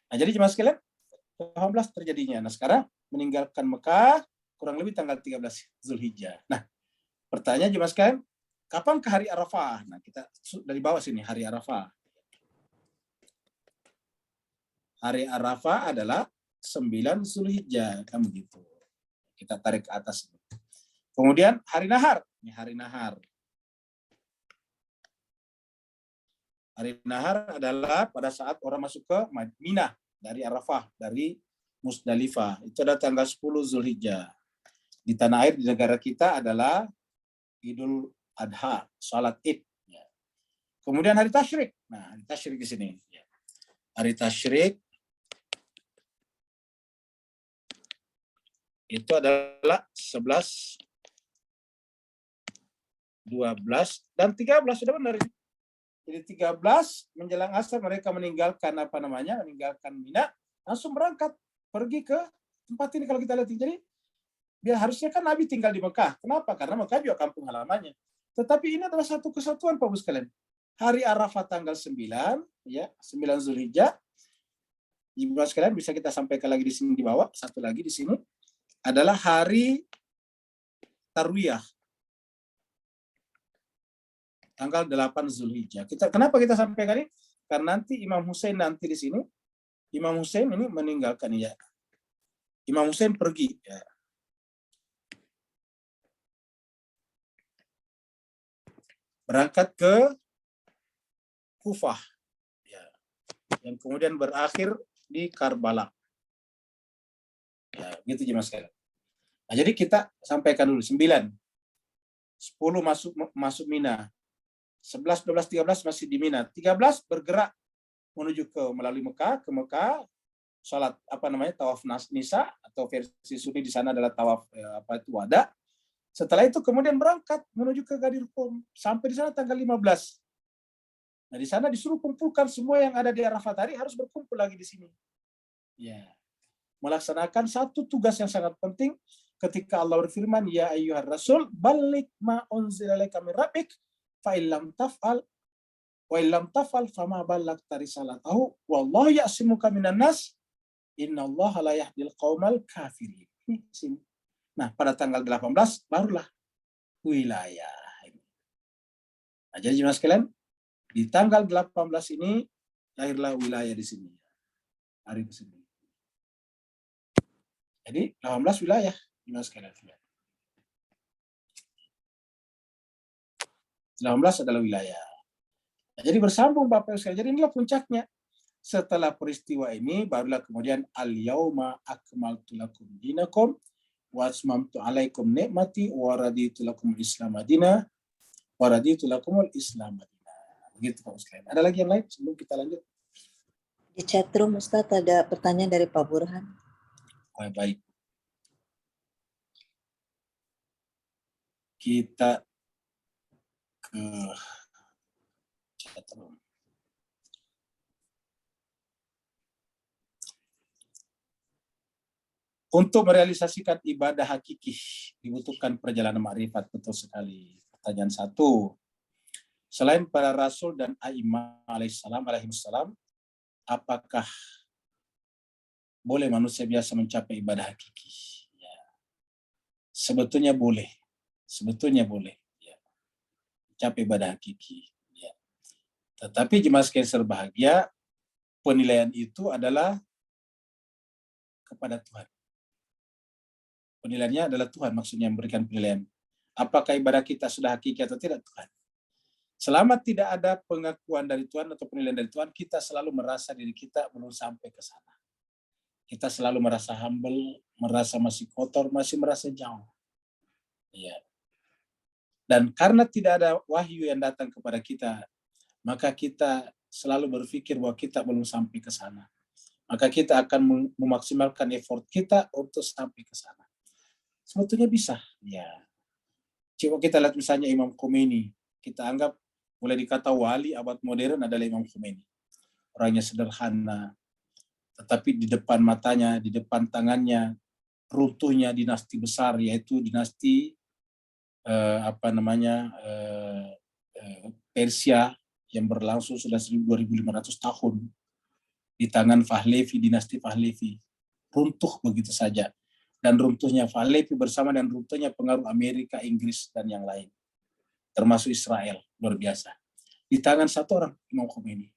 Nah, jadi jemaah sekalian 18 terjadinya. Nah, sekarang meninggalkan Mekah kurang lebih tanggal 13 Zulhijjah. Nah, pertanyaan jemaah sekalian, kapan ke hari Arafah? Nah, kita dari bawah sini hari Arafah. Hari Arafah adalah 9 Zulhijjah, kan begitu. Kita tarik ke atas. Kemudian hari Nahar. Ini hari Nahar. Hari Nahar adalah pada saat orang masuk ke Mina dari Arafah, dari Musdalifah. Itu ada tanggal 10 Zulhijjah. Di tanah air di negara kita adalah Idul Adha, salat Id. Kemudian hari Tasyrik. Nah, hari Tasyrik di sini. Hari Tasyrik itu adalah 11, 12, dan 13, sudah benar. Jadi 13 menjelang asar mereka meninggalkan meninggalkan Mina, langsung berangkat pergi ke tempat ini kalau kita lihat. Jadi dia harusnya kan Nabi tinggal di Mekah. Kenapa? Karena Mekah juga kampung halamannya. Tetapi ini adalah satu kesatuan Pak Bos sekalian. Hari Arafah tanggal 9, ya, 9 Zulhijjah. Ibu sekalian bisa kita sampaikan lagi di sini di bawah, satu lagi di sini adalah hari Tarwiyah. Tanggal 8 Zulhijjah. Kenapa kita sampaikan ini? Karena nanti Imam Hussein nanti di sini, Imam Hussein ini meninggalkan ya. Imam Hussein pergi ya. Berangkat ke Kufah. Ya. Yang kemudian berakhir di Karbala. Ya, gitu jemaah sekalian. Nah, jadi kita sampaikan dulu 9. 10 masuk Mina. 11, 12, 13 masih di Mina. 13 bergerak menuju melalui Mekah, ke Mekah, sholat tawaf nisa atau versi Sunni di sana adalah tawaf wada. Setelah itu kemudian berangkat menuju ke Ghadir Qum. Sampai di sana tanggal 15. Nah, di sana disuruh kumpulkan semua yang ada di Arafat tadi harus berkumpul lagi di sini. Ya. Melaksanakan satu tugas yang sangat penting ketika Allah berfirman, ya ayyuhar rasul balligh ma unzila ilaika min rabbik fa illam taf'al wa illam taf'al fama ballaghta risalatahu wallahu ya'simuka minan nas innallaha la yahdil qaumal kafirin. Nah, pada tanggal 18 barulah wilayah. Nah, jadi jemaah sekalian, di tanggal 18 ini lahirlah wilayah di sini. Hari ke sini. Jadi 18 wilayah jemaah sekalian. 19 adalah wilayah. Nah, jadi bersambung Bapak Ibu sekalian. Jadi inilah puncaknya. Setelah peristiwa ini barulah kemudian al-yauma akmaltu lakum dinakum wa atmamtu alaikum ni'mati wa raditu lakum al-islam madina wa raditu lakum al-islam madina. Begitu Pak Ustaz. Ada lagi yang lain sebelum kita lanjut? Di chatroom Ustaz ada pertanyaan dari Pak Burhan. Oh, baik. Kita ke chatroom. Untuk merealisasikan ibadah hakiki dibutuhkan perjalanan ma'rifat, betul sekali. Pertanyaan 1. Selain para rasul dan a'imah alaihissalam, apakah boleh manusia biasa mencapai ibadah hakiki? Ya. Sebetulnya boleh. Ya. Mencapai ibadah hakiki. Ya. Tetapi jemaah sekalian berbahagia, penilaian itu adalah kepada Tuhan. Penilaiannya adalah Tuhan, maksudnya memberikan penilaian. Apakah ibadah kita sudah hakiki atau tidak, Tuhan? Selama tidak ada pengakuan dari Tuhan atau penilaian dari Tuhan, kita selalu merasa diri kita belum sampai ke sana. Kita selalu merasa humble, merasa masih kotor, masih merasa jauh. Ya. Dan karena tidak ada wahyu yang datang kepada kita, maka kita selalu berpikir bahwa kita belum sampai ke sana. Maka kita akan memaksimalkan effort kita untuk sampai ke sana. Sebetulnya bisa, ya. Coba kita lihat misalnya Imam Khomeini. Kita anggap boleh dikata wali abad modern adalah Imam Khomeini. Orangnya sederhana, tetapi di depan matanya, di depan tangannya, runtuhnya dinasti besar, yaitu dinasti Persia yang berlangsung sudah 1.500 tahun di tangan Pahlavi, dinasti Pahlavi. Runtuh begitu saja. Dan runtuhnya Pahlavi bersama dan runtuhnya pengaruh Amerika, Inggris, dan yang lain. Termasuk Israel, luar biasa. Di tangan satu orang, Imam Khomeini.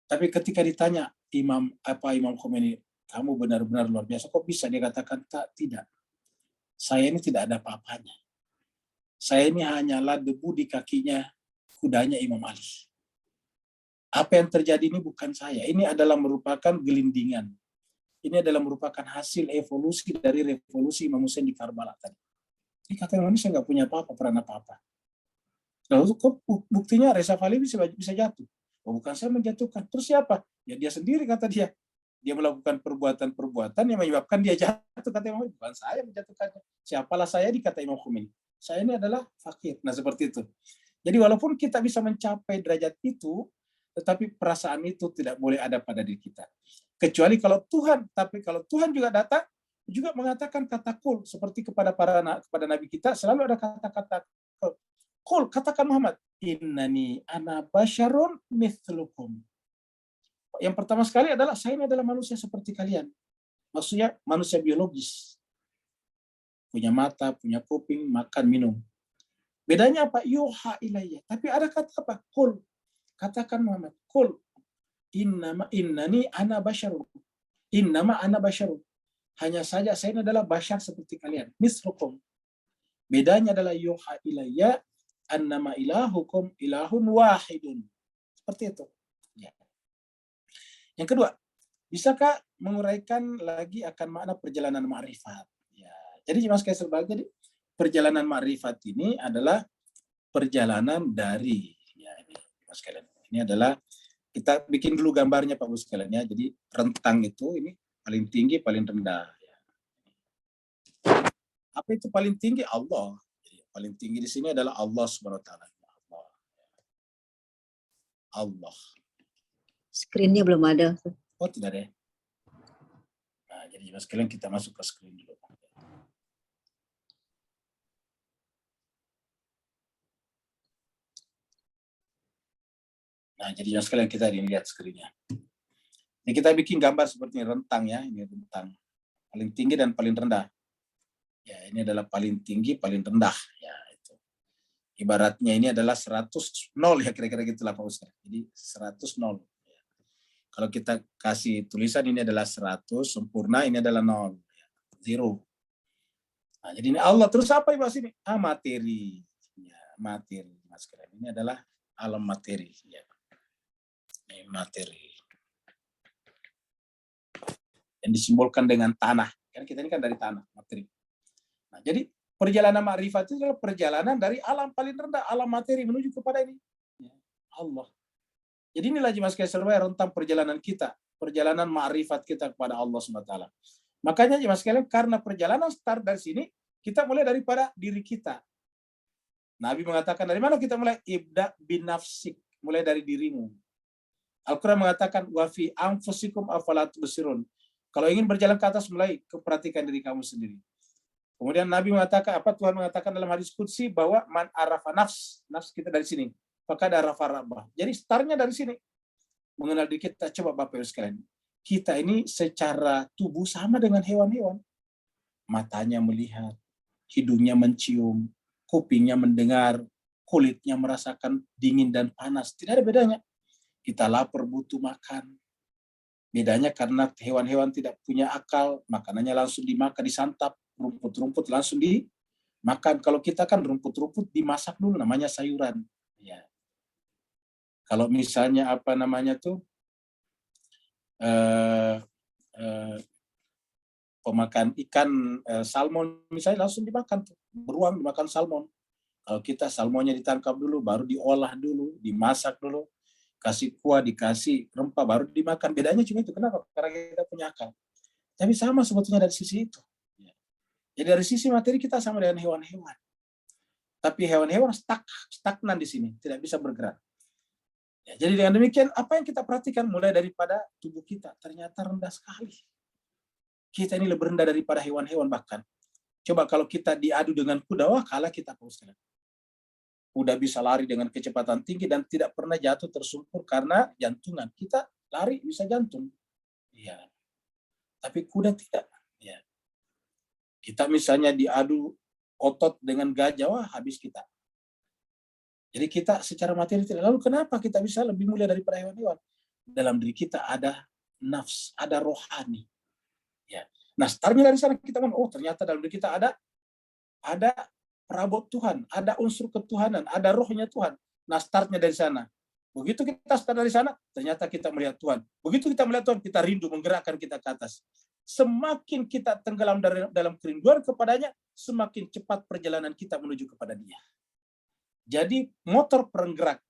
Tapi ketika ditanya, Imam Khomeini, kamu benar-benar luar biasa, kok bisa? Dia katakan, tidak. Saya ini tidak ada apa-apanya. Saya ini hanyalah debu di kakinya kudanya Imam Ali. Apa yang terjadi ini bukan saya. Ini adalah merupakan gelindingan. Ini adalah merupakan hasil evolusi dari revolusi Imam Hussein di Karbala tadi. Ini kata Imam, saya nggak punya apa-apa, peran apa-apa. Lalu kok buktinya Reza Pahlavi bisa jatuh? Oh, bukan saya menjatuhkan. Terus siapa? Ya dia sendiri, kata dia. Dia melakukan perbuatan-perbuatan yang menyebabkan dia jatuh, kata Imam. Bukan saya menjatuhkannya. Siapalah saya, dikata Imam Khomeini. Saya ini adalah fakir. Nah, seperti itu. Jadi walaupun kita bisa mencapai derajat itu, tetapi perasaan itu tidak boleh ada pada diri kita. Kecuali kalau Tuhan, tapi kalau Tuhan juga datang, juga mengatakan kata kul, seperti kepada Nabi kita, selalu ada kata-kata kul, katakan Muhammad, innani ana basyarun mithlukum. Yang pertama sekali adalah, saya ini adalah manusia seperti kalian. Maksudnya manusia biologis. Punya mata, punya kuping, makan, minum. Bedanya apa? Yuha ilayya. Tapi ada kata apa? Kul. Katakan Muhammad, kul. Innani ana basyarun. Innama ana basyarun. Hanya saja saya ini adalah basyar seperti kalian. Mislukum. Bedanya adalah yuha ilayya annama ilahukum ilahun wahidun. Seperti itu. Ya. Yang kedua, bisakah menguraikan lagi akan makna perjalanan ma'rifat? Ya. Jadi jemaah sekalian, jadi perjalanan ma'rifat ini adalah perjalanan dari, ya ini Mas sekalian. Ini adalah, kita bikin dulu gambarnya Pak Bu sekalian ya. Jadi rentang itu ini paling tinggi, paling rendah. Apa itu paling tinggi? Allah. Jadi, paling tinggi di sini adalah Allah Subhanahu wa taala. Allah. Screen-nya belum ada. Oh, tidak ada. Nah, jadi Mas sekalian kita masuk ke screen dulu. Nah, jadi Mas sekalian kita lihat screen-nya. Ini kita bikin gambar seperti ini, rentang ya, ini rentang paling tinggi dan paling rendah. Ya, ini adalah paling tinggi, paling rendah. Ya, itu. Ibaratnya ini adalah 100, 0 ya, kira-kira gitulah Pak Ustaz. Jadi 100, 0. Ya. Kalau kita kasih tulisan ini adalah 100, sempurna, ini adalah 0. Ya. 0. Nah, jadi ini Allah. Terus apa Mas ini? Materi. Ya, materi. Mas kalian. Ini adalah alam materi. Ya. Ini materi. Yang disimbolkan dengan tanah. Kan kita ini kan dari tanah, materi. Nah, jadi perjalanan ma'rifat itu adalah perjalanan dari alam paling rendah, alam materi menuju kepada ini. Ya, Allah. Jadi inilah Mas sekalian rentang perjalanan kita, perjalanan ma'rifat kita kepada Allah SWT. Makanya Mas sekalian, karena perjalanan start dari sini, kita mulai daripada diri kita. Nabi mengatakan, dari mana kita mulai? Ibda bin nafsik, mulai dari dirimu. Al-Quran mengatakan, wa fi anfusikum afala tubsirun. Kalau ingin berjalan ke atas, mulai perhatikan diri kamu sendiri. Kemudian Nabi mengatakan, apa Tuhan mengatakan dalam hadis qudsi, bahwa man arafa nafs kita dari sini, maka arafa rabbah. Jadi startnya dari sini. Mengenal diri kita. Coba Bapak Ibu sekalian, kita ini secara tubuh sama dengan hewan-hewan. Matanya melihat, hidungnya mencium, kupingnya mendengar, kulitnya merasakan dingin dan panas. Tidak ada bedanya. Kita lapar butuh makan. Bedanya karena hewan-hewan tidak punya akal, makanannya langsung dimakan, disantap, rumput-rumput langsung dimakan. Kalau kita kan rumput-rumput dimasak dulu, namanya sayuran. Ya. Kalau misalnya apa namanya tuh pemakan ikan salmon misalnya langsung dimakan tuh, beruang dimakan salmon. Kalau kita salmonnya ditangkap dulu, baru diolah dulu, dimasak dulu, kasih kuah, dikasih rempah, baru dimakan. Bedanya cuma itu. Kenapa? Karena kita punya akal. Tapi sama sebetulnya dari sisi itu. Jadi dari sisi materi kita sama dengan hewan-hewan. Tapi hewan-hewan stagnan di sini, tidak bisa bergerak. Ya, jadi dengan demikian, apa yang kita perhatikan mulai daripada tubuh kita, ternyata rendah sekali. Kita ini lebih rendah daripada hewan-hewan bahkan. Coba kalau kita diadu dengan kuda, wah kalah kita Pak Ustaz. Kuda bisa lari dengan kecepatan tinggi dan tidak pernah jatuh tersungkur karena jantungan. Kita lari bisa jantung. Ya. Tapi kuda tidak. Ya. Kita misalnya diadu otot dengan gajah, wah habis kita. Jadi kita secara materi tidak. Lalu kenapa kita bisa lebih mulia daripada hewan-hewan? Dalam diri kita ada nafs, ada rohani. Ya. Nah, startnya dari sana kita oh ternyata dalam diri kita ada perabot Tuhan, ada unsur ketuhanan, ada rohnya Tuhan. Nah, startnya dari sana. Begitu kita start dari sana, ternyata kita melihat Tuhan. Begitu kita melihat Tuhan, kita rindu menggerakkan kita ke atas. Semakin kita tenggelam dalam kerinduan kepadanya, semakin cepat perjalanan kita menuju kepada Dia. Jadi motor penggerak,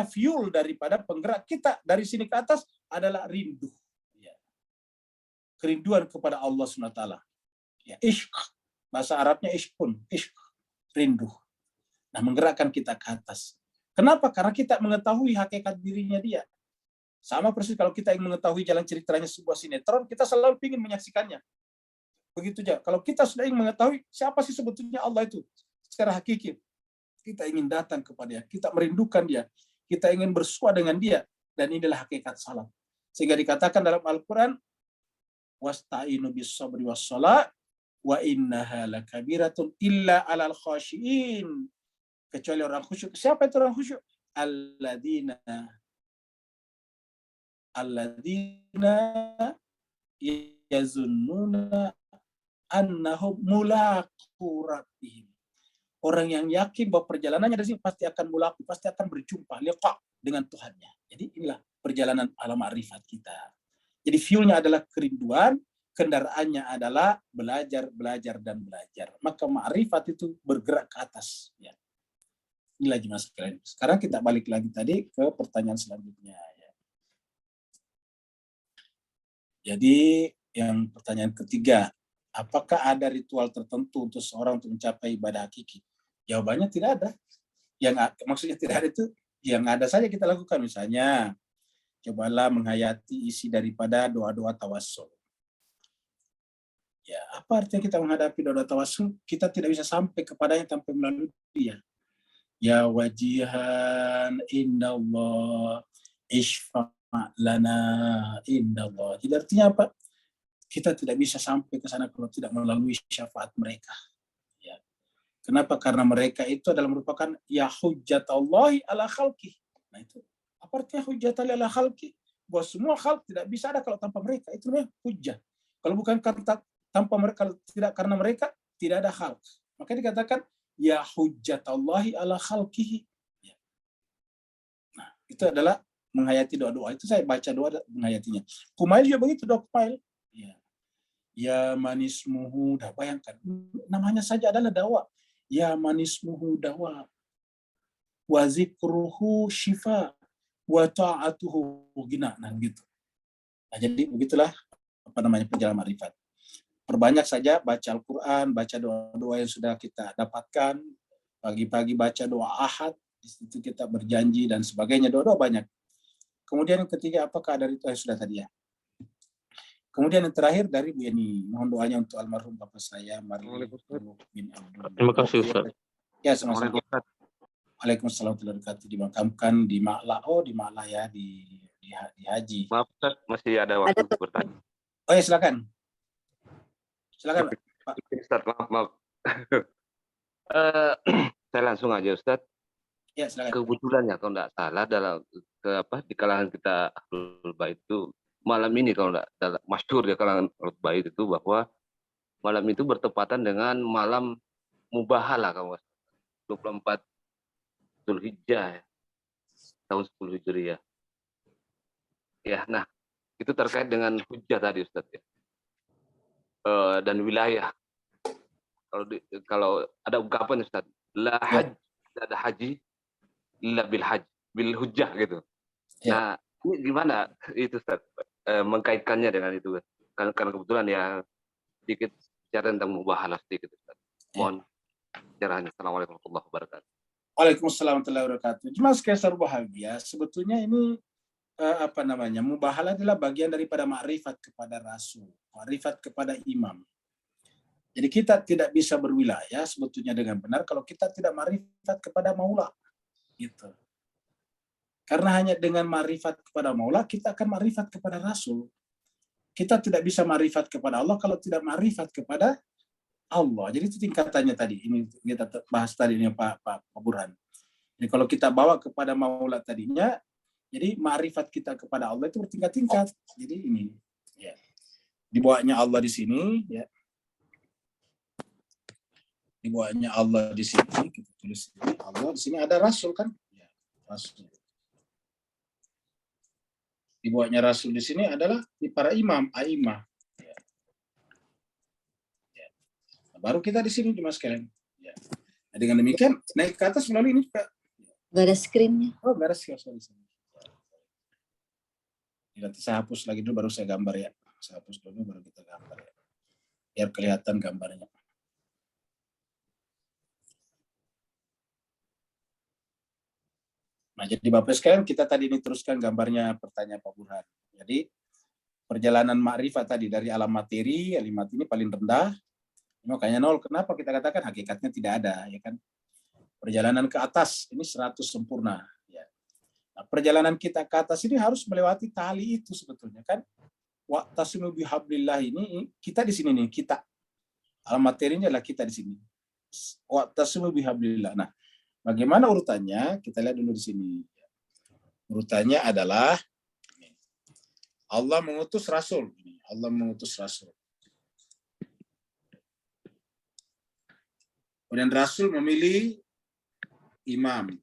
fuel daripada penggerak kita dari sini ke atas adalah rindu. Ya. Kerinduan kepada Allah SWT. Ya, ishq. Bahasa Arabnya ishqun, ishq. Rindu. Nah, menggerakkan kita ke atas. Kenapa? Karena kita mengetahui hakikat dirinya Dia. Sama persis kalau kita ingin mengetahui jalan ceritanya sebuah sinetron, kita selalu ingin menyaksikannya. Begitu aja. Kalau kita sudah ingin mengetahui siapa sih sebetulnya Allah itu secara hakiki, kita ingin datang kepada Dia, kita merindukan Dia, kita ingin bersua dengan Dia, dan inilah hakikat salat. Sehingga dikatakan dalam Al-Quran, wasta'inu bis sabri was shalah wa innaha lakabiratun illa 'alal khashiin. Kecuali orang khusyuk. Siapa itu orang khusyuk? Alladzina yazunnuna annahum mulaqu rabbihim. Orang yang yakin bahwa perjalanannya dari sini pasti akan mulaqu, pasti akan berjumpa liqa dengan Tuhannya. Jadi inilah perjalanan alam ma'rifat kita. Jadi fuelnya adalah kerinduan, kendaraannya adalah belajar, dan belajar. Maka ma'rifat itu bergerak ke atas. Ya. Ini lagi mas kalian. Sekarang kita balik lagi tadi ke pertanyaan selanjutnya. Ya. Jadi yang pertanyaan ketiga, apakah ada ritual tertentu untuk seorang untuk mencapai ibadah hakiki? Jawabannya tidak ada. Yang maksudnya tidak ada itu, yang ada saja kita lakukan. Misalnya, cobalah menghayati isi daripada doa-doa tawassul. Ya, apa artinya kita menghadapi doa tawassul? Kita tidak bisa sampai kepadanya tanpa melalui dia. Ya wajihan indallah ishfa' lana indallah. Jadi artinya apa? Kita tidak bisa sampai ke sana kalau tidak melalui syafaat mereka. Ya. Kenapa? Karena mereka itu adalah merupakan ya hujjatallahi ala khalqih. Nah itu apa artinya hujjatallahi ala khalqih? Bahwa semua khalq tidak bisa ada kalau tanpa mereka. Itu namanya hujjah. Kalau bukan tanpa mereka, kalau tidak karena mereka, tidak ada khalq. Maka dikatakan, ya hujjatallahi ala khalqihi. Ya. Nah, itu adalah menghayati doa-doa. Itu saya baca doa menghayatinya. Kumail juga begitu doa Kumail. Ya. Ya manismuhu, dah bayangkan. Namanya saja adalah dawa. Ya manismuhu dawa. Wa zikruhu syifa. Wa ta'atuhu gina. Nah, gitu. Nah, jadi begitulah perjalanan ma'rifat. Perbanyak saja baca Al-Quran, baca doa-doa yang sudah kita dapatkan. Pagi-pagi baca doa ahad, di situ kita berjanji dan sebagainya. Doa-doa banyak. Kemudian yang ketiga, apakah ada ritual yang sudah tadi ya? Kemudian yang terakhir dari Bu Yeni. Mohon doanya untuk almarhum Bapak saya, Marli bin Abdul. Terima kasih Ustaz. Ya, sama-sama. Waalaikumsalam warahmatullahi wabarakatuh. Dimakamkan di Ma'la. Oh, di Ma'la ya, di Haji. Maaf Ustaz, masih ada waktu untuk bertanya. Oh ya, silakan. Silakan, Pak. Ustaz, maaf. Saya langsung aja Ustaz. Ya, silakan. Kebetulan ya kalau tidak salah di kalangan kita Ahlul Bait itu malam ini kalau tidak masyhur ya kalangan Ahlul Bait itu bahwa malam itu bertepatan dengan malam Mubahalah kalau 24 Zulhijjah ya, tahun 10 Hijriah. Ya, nah itu terkait dengan hujjah tadi Ustaz ya. Dan wilayah. Kalau ada ungkapan Ustaz, la hajj, tidak ada haji illa bil hujjah gitu. Ya. Nah, ini gimana itu Ustaz mengkaitkannya dengan itu? Karena kebetulan ya sedikit bicara tentang mubahalah sedikit Ustaz. Mohon pencerahannya. Assalamualaikum warahmatullahi wabarakatuh. Waalaikumsalam warahmatullahi wabarakatuh. Cuma sekesar bahagia, sebetulnya ini mubahalah adalah bagian daripada ma'rifat kepada Rasul, ma'rifat kepada imam. Jadi kita tidak bisa berwilayah sebetulnya dengan benar kalau kita tidak ma'rifat kepada Maula. Gitu. Karena hanya dengan ma'rifat kepada Maula, kita akan ma'rifat kepada Rasul. Kita tidak bisa ma'rifat kepada Allah kalau tidak ma'rifat kepada Allah. Jadi itu tingkatannya tadi. Ini kita bahas tadi ini Pak Burhan. Jadi kalau kita bawa kepada Maula tadinya, jadi ma'rifat kita kepada Allah itu bertingkat-tingkat. Jadi ini, ya. Dibawanya Allah di sini, ya. Dibawanya Allah di sini, kita tulis ini, Allah di sini ada Rasul kan? Ya, Rasul. Dibawanya Rasul di sini adalah di para imam, aimah. Ya. Ya. Nah, baru kita di sini cuma sekalian. Ya. Nah, dengan demikian naik ke atas melalui ini Pak. Nggak ada screen-nya. Oh, nggak ada screen. Nanti saya hapus lagi dulu baru saya gambar ya. Saya hapus dulu baru kita gambar ya. Biar kelihatan gambarnya. Nah, jadi Bapak sekalian kita tadi ini teruskan gambarnya pertanyaan Pak Burhan. Jadi perjalanan ma'rifat tadi dari alam materi, alimat ini paling rendah, makanya 0. Kenapa kita katakan hakikatnya tidak ada, ya kan? Perjalanan ke atas ini 100 sempurna. Ya. Nah, perjalanan kita ke atas ini harus melewati tali itu sebetulnya kan. Wa'tasimu bihablillah ini kita di sini nih, kita. Alam materinya adalah kita di sini. Wa'tasimu bihablillah. Nah, bagaimana urutannya? Kita lihat dulu di sini. Urutannya adalah Allah mengutus Rasul. Allah mengutus Rasul. Kemudian Rasul memilih imam.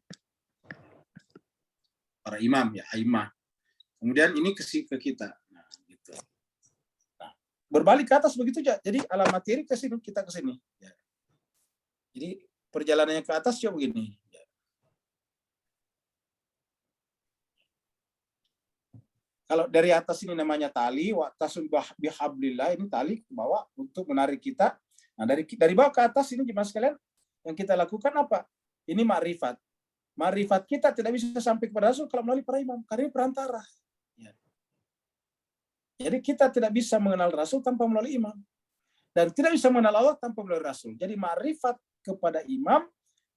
Para imam ya, aimah. Kemudian ini ke kita. Nah, gitu. Nah, berbalik ke atas begitu aja. Jadi alam materi ke sini, kita ke sini. Ya. Jadi perjalanannya ke atas coba begini. Ya. Kalau dari atas ini namanya tali, wa tasun bihablillah, ini tali ke bawah untuk menarik kita. Nah, dari bawah ke atas ini jemaah sekalian, yang kita lakukan apa? Ini makrifat. Makrifat kita tidak bisa sampai kepada Rasul kalau melalui para imam, karena ini perantara. Ya. Jadi kita tidak bisa mengenal Rasul tanpa melalui imam. Dan tidak bisa mengenal Allah tanpa melalui Rasul. Jadi makrifat kepada imam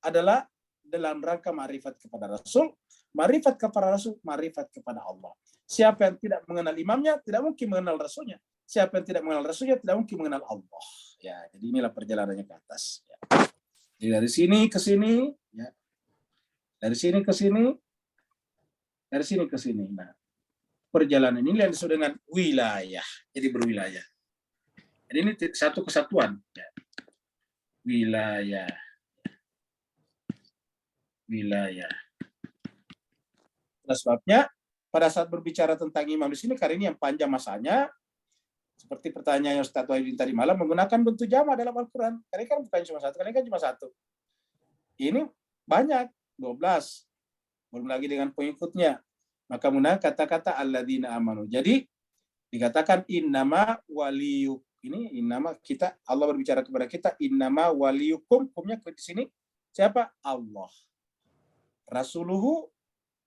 adalah dalam rangka makrifat kepada Rasul, makrifat kepada Rasul, makrifat kepada Allah. Siapa yang tidak mengenal imamnya, tidak mungkin mengenal Rasulnya. Siapa yang tidak mengenal Rasulnya, tidak mungkin mengenal Allah. Ya, jadi inilah perjalanannya ke atas. Ya. Jadi dari sini ke sini, ya. Dari sini ke sini, dari sini ke sini. Nah, perjalanan ini yang disebut dengan wilayah. Jadi berwilayah. Jadi ini satu kesatuan. Ya. Wilayah. Wilayah. Nah, sebabnya pada saat berbicara tentang imam di sini, karena ini yang panjang masanya, seperti pertanyaan yang Ustaz Wahidin tadi malam, menggunakan bentuk jama' dalam Al-Quran. Karena kan bukan cuma satu, karena kan cuma satu. Ini banyak, 12. Belum lagi dengan pengikutnya. Maka menggunakan kata-kata alladzina amanu. Jadi dikatakan innama waliyuk. Ini innama kita, Allah berbicara kepada kita, innama waliyukum, hukumnya di sini siapa? Allah. Rasuluhu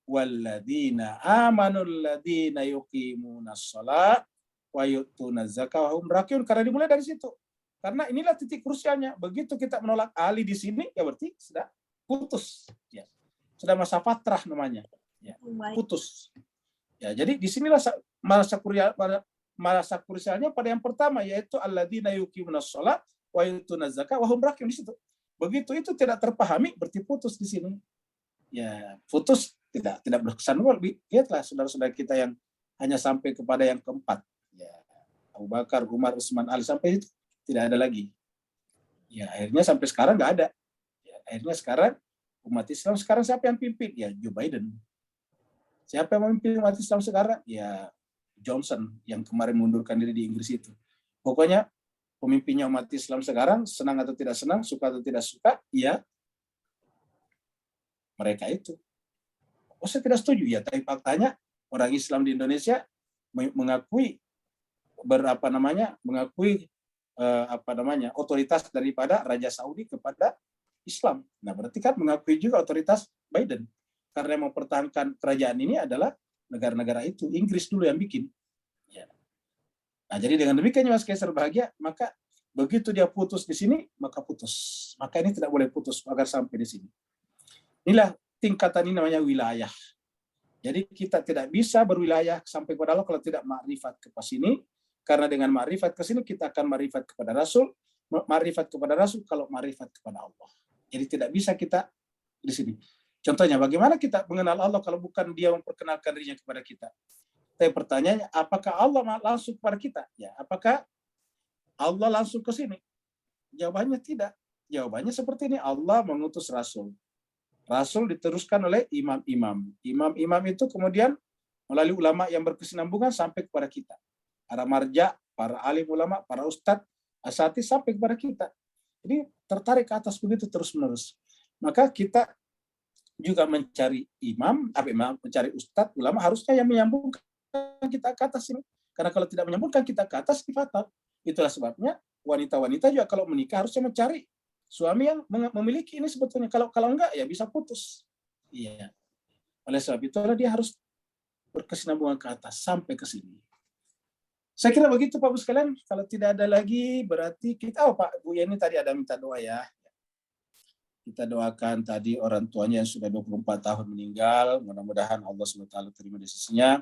walladzina amanu alladzina yuqimunas shalah wa yu'tunaz zakata wa hum rakiun. Karena dimulai dari situ. Karena inilah titik krusialnya. Begitu kita menolak Ali di sini, ya berarti sudah putus. Ya. Sudah masa fatrah namanya. Ya. Putus. Ya, jadi disinilah masa krusialnya pada yang pertama, yaitu alladzina yuqimunas shalah wa yu'tunaz zakata wa hum rakiun di situ. Begitu itu tidak terpahami, berarti putus di sini. Ya, putus tidak berkesan. Lihatlah saudara-saudara kita yang hanya sampai kepada yang keempat. Ya, Abu Bakar, Umar, Utsman, Ali, sampai itu tidak ada lagi. Ya, akhirnya sampai sekarang nggak ada. Ya, akhirnya sekarang umat Islam sekarang siapa yang pimpin? Ya, Joe Biden. Siapa yang memimpin umat Islam sekarang? Ya, Johnson yang kemarin mundurkan diri di Inggris itu. Pokoknya pemimpinnya umat Islam sekarang, senang atau tidak senang, suka atau tidak suka, ya mereka itu. Oh, saya tidak setuju. Ya, tapi faktanya orang Islam di Indonesia mengakui otoritas daripada Raja Saudi kepada Islam. Nah, berarti kan mengakui juga otoritas Biden. Karena yang mempertahankan kerajaan ini adalah negara-negara itu. Inggris dulu yang bikin. Ya. Nah, jadi dengan demikian Mas Kaiser bahagia, maka begitu dia putus di sini, maka putus. Maka ini tidak boleh putus agar sampai di sini. Inilah tingkatan ini namanya wilayah. Jadi kita tidak bisa berwilayah sampai kepada Allah kalau tidak makrifat ke sini. Karena dengan makrifat ke sini kita akan makrifat kepada Rasul. Makrifat kepada Rasul kalau makrifat kepada Allah. Jadi tidak bisa kita di sini. Contohnya bagaimana kita mengenal Allah kalau bukan Dia memperkenalkan dirinya kepada kita. Tapi pertanyaannya, apakah Allah langsung kepada kita? Ya, apakah Allah langsung ke sini? Jawabannya tidak. Jawabannya seperti ini, Allah mengutus Rasul. Rasul diteruskan oleh imam-imam. Imam-imam itu kemudian melalui ulama yang berkesinambungan sampai kepada kita. Para marja, para alim ulama, para ustadz, asatidz sampai kepada kita. Jadi tertarik ke atas begitu terus-menerus. Maka kita juga mencari imam, mencari ustadz, ulama, harusnya yang menyambungkan kita ke atas ini. Karena kalau tidak menyambungkan kita ke atas, fatal. Itulah sebabnya wanita-wanita juga kalau menikah harusnya mencari suami yang memiliki ini sebetulnya. Kalau enggak ya bisa putus. Iya. Oleh sebab itulah dia harus berkesinambungan ke atas sampai ke sini. Saya kira begitu Pak Bu sekalian. Kalau tidak ada lagi berarti kita Pak Bu Yani tadi ada minta doa ya. Kita doakan tadi orang tuanya yang sudah 24 tahun meninggal, mudah-mudahan Allah SWT terima di sisinya.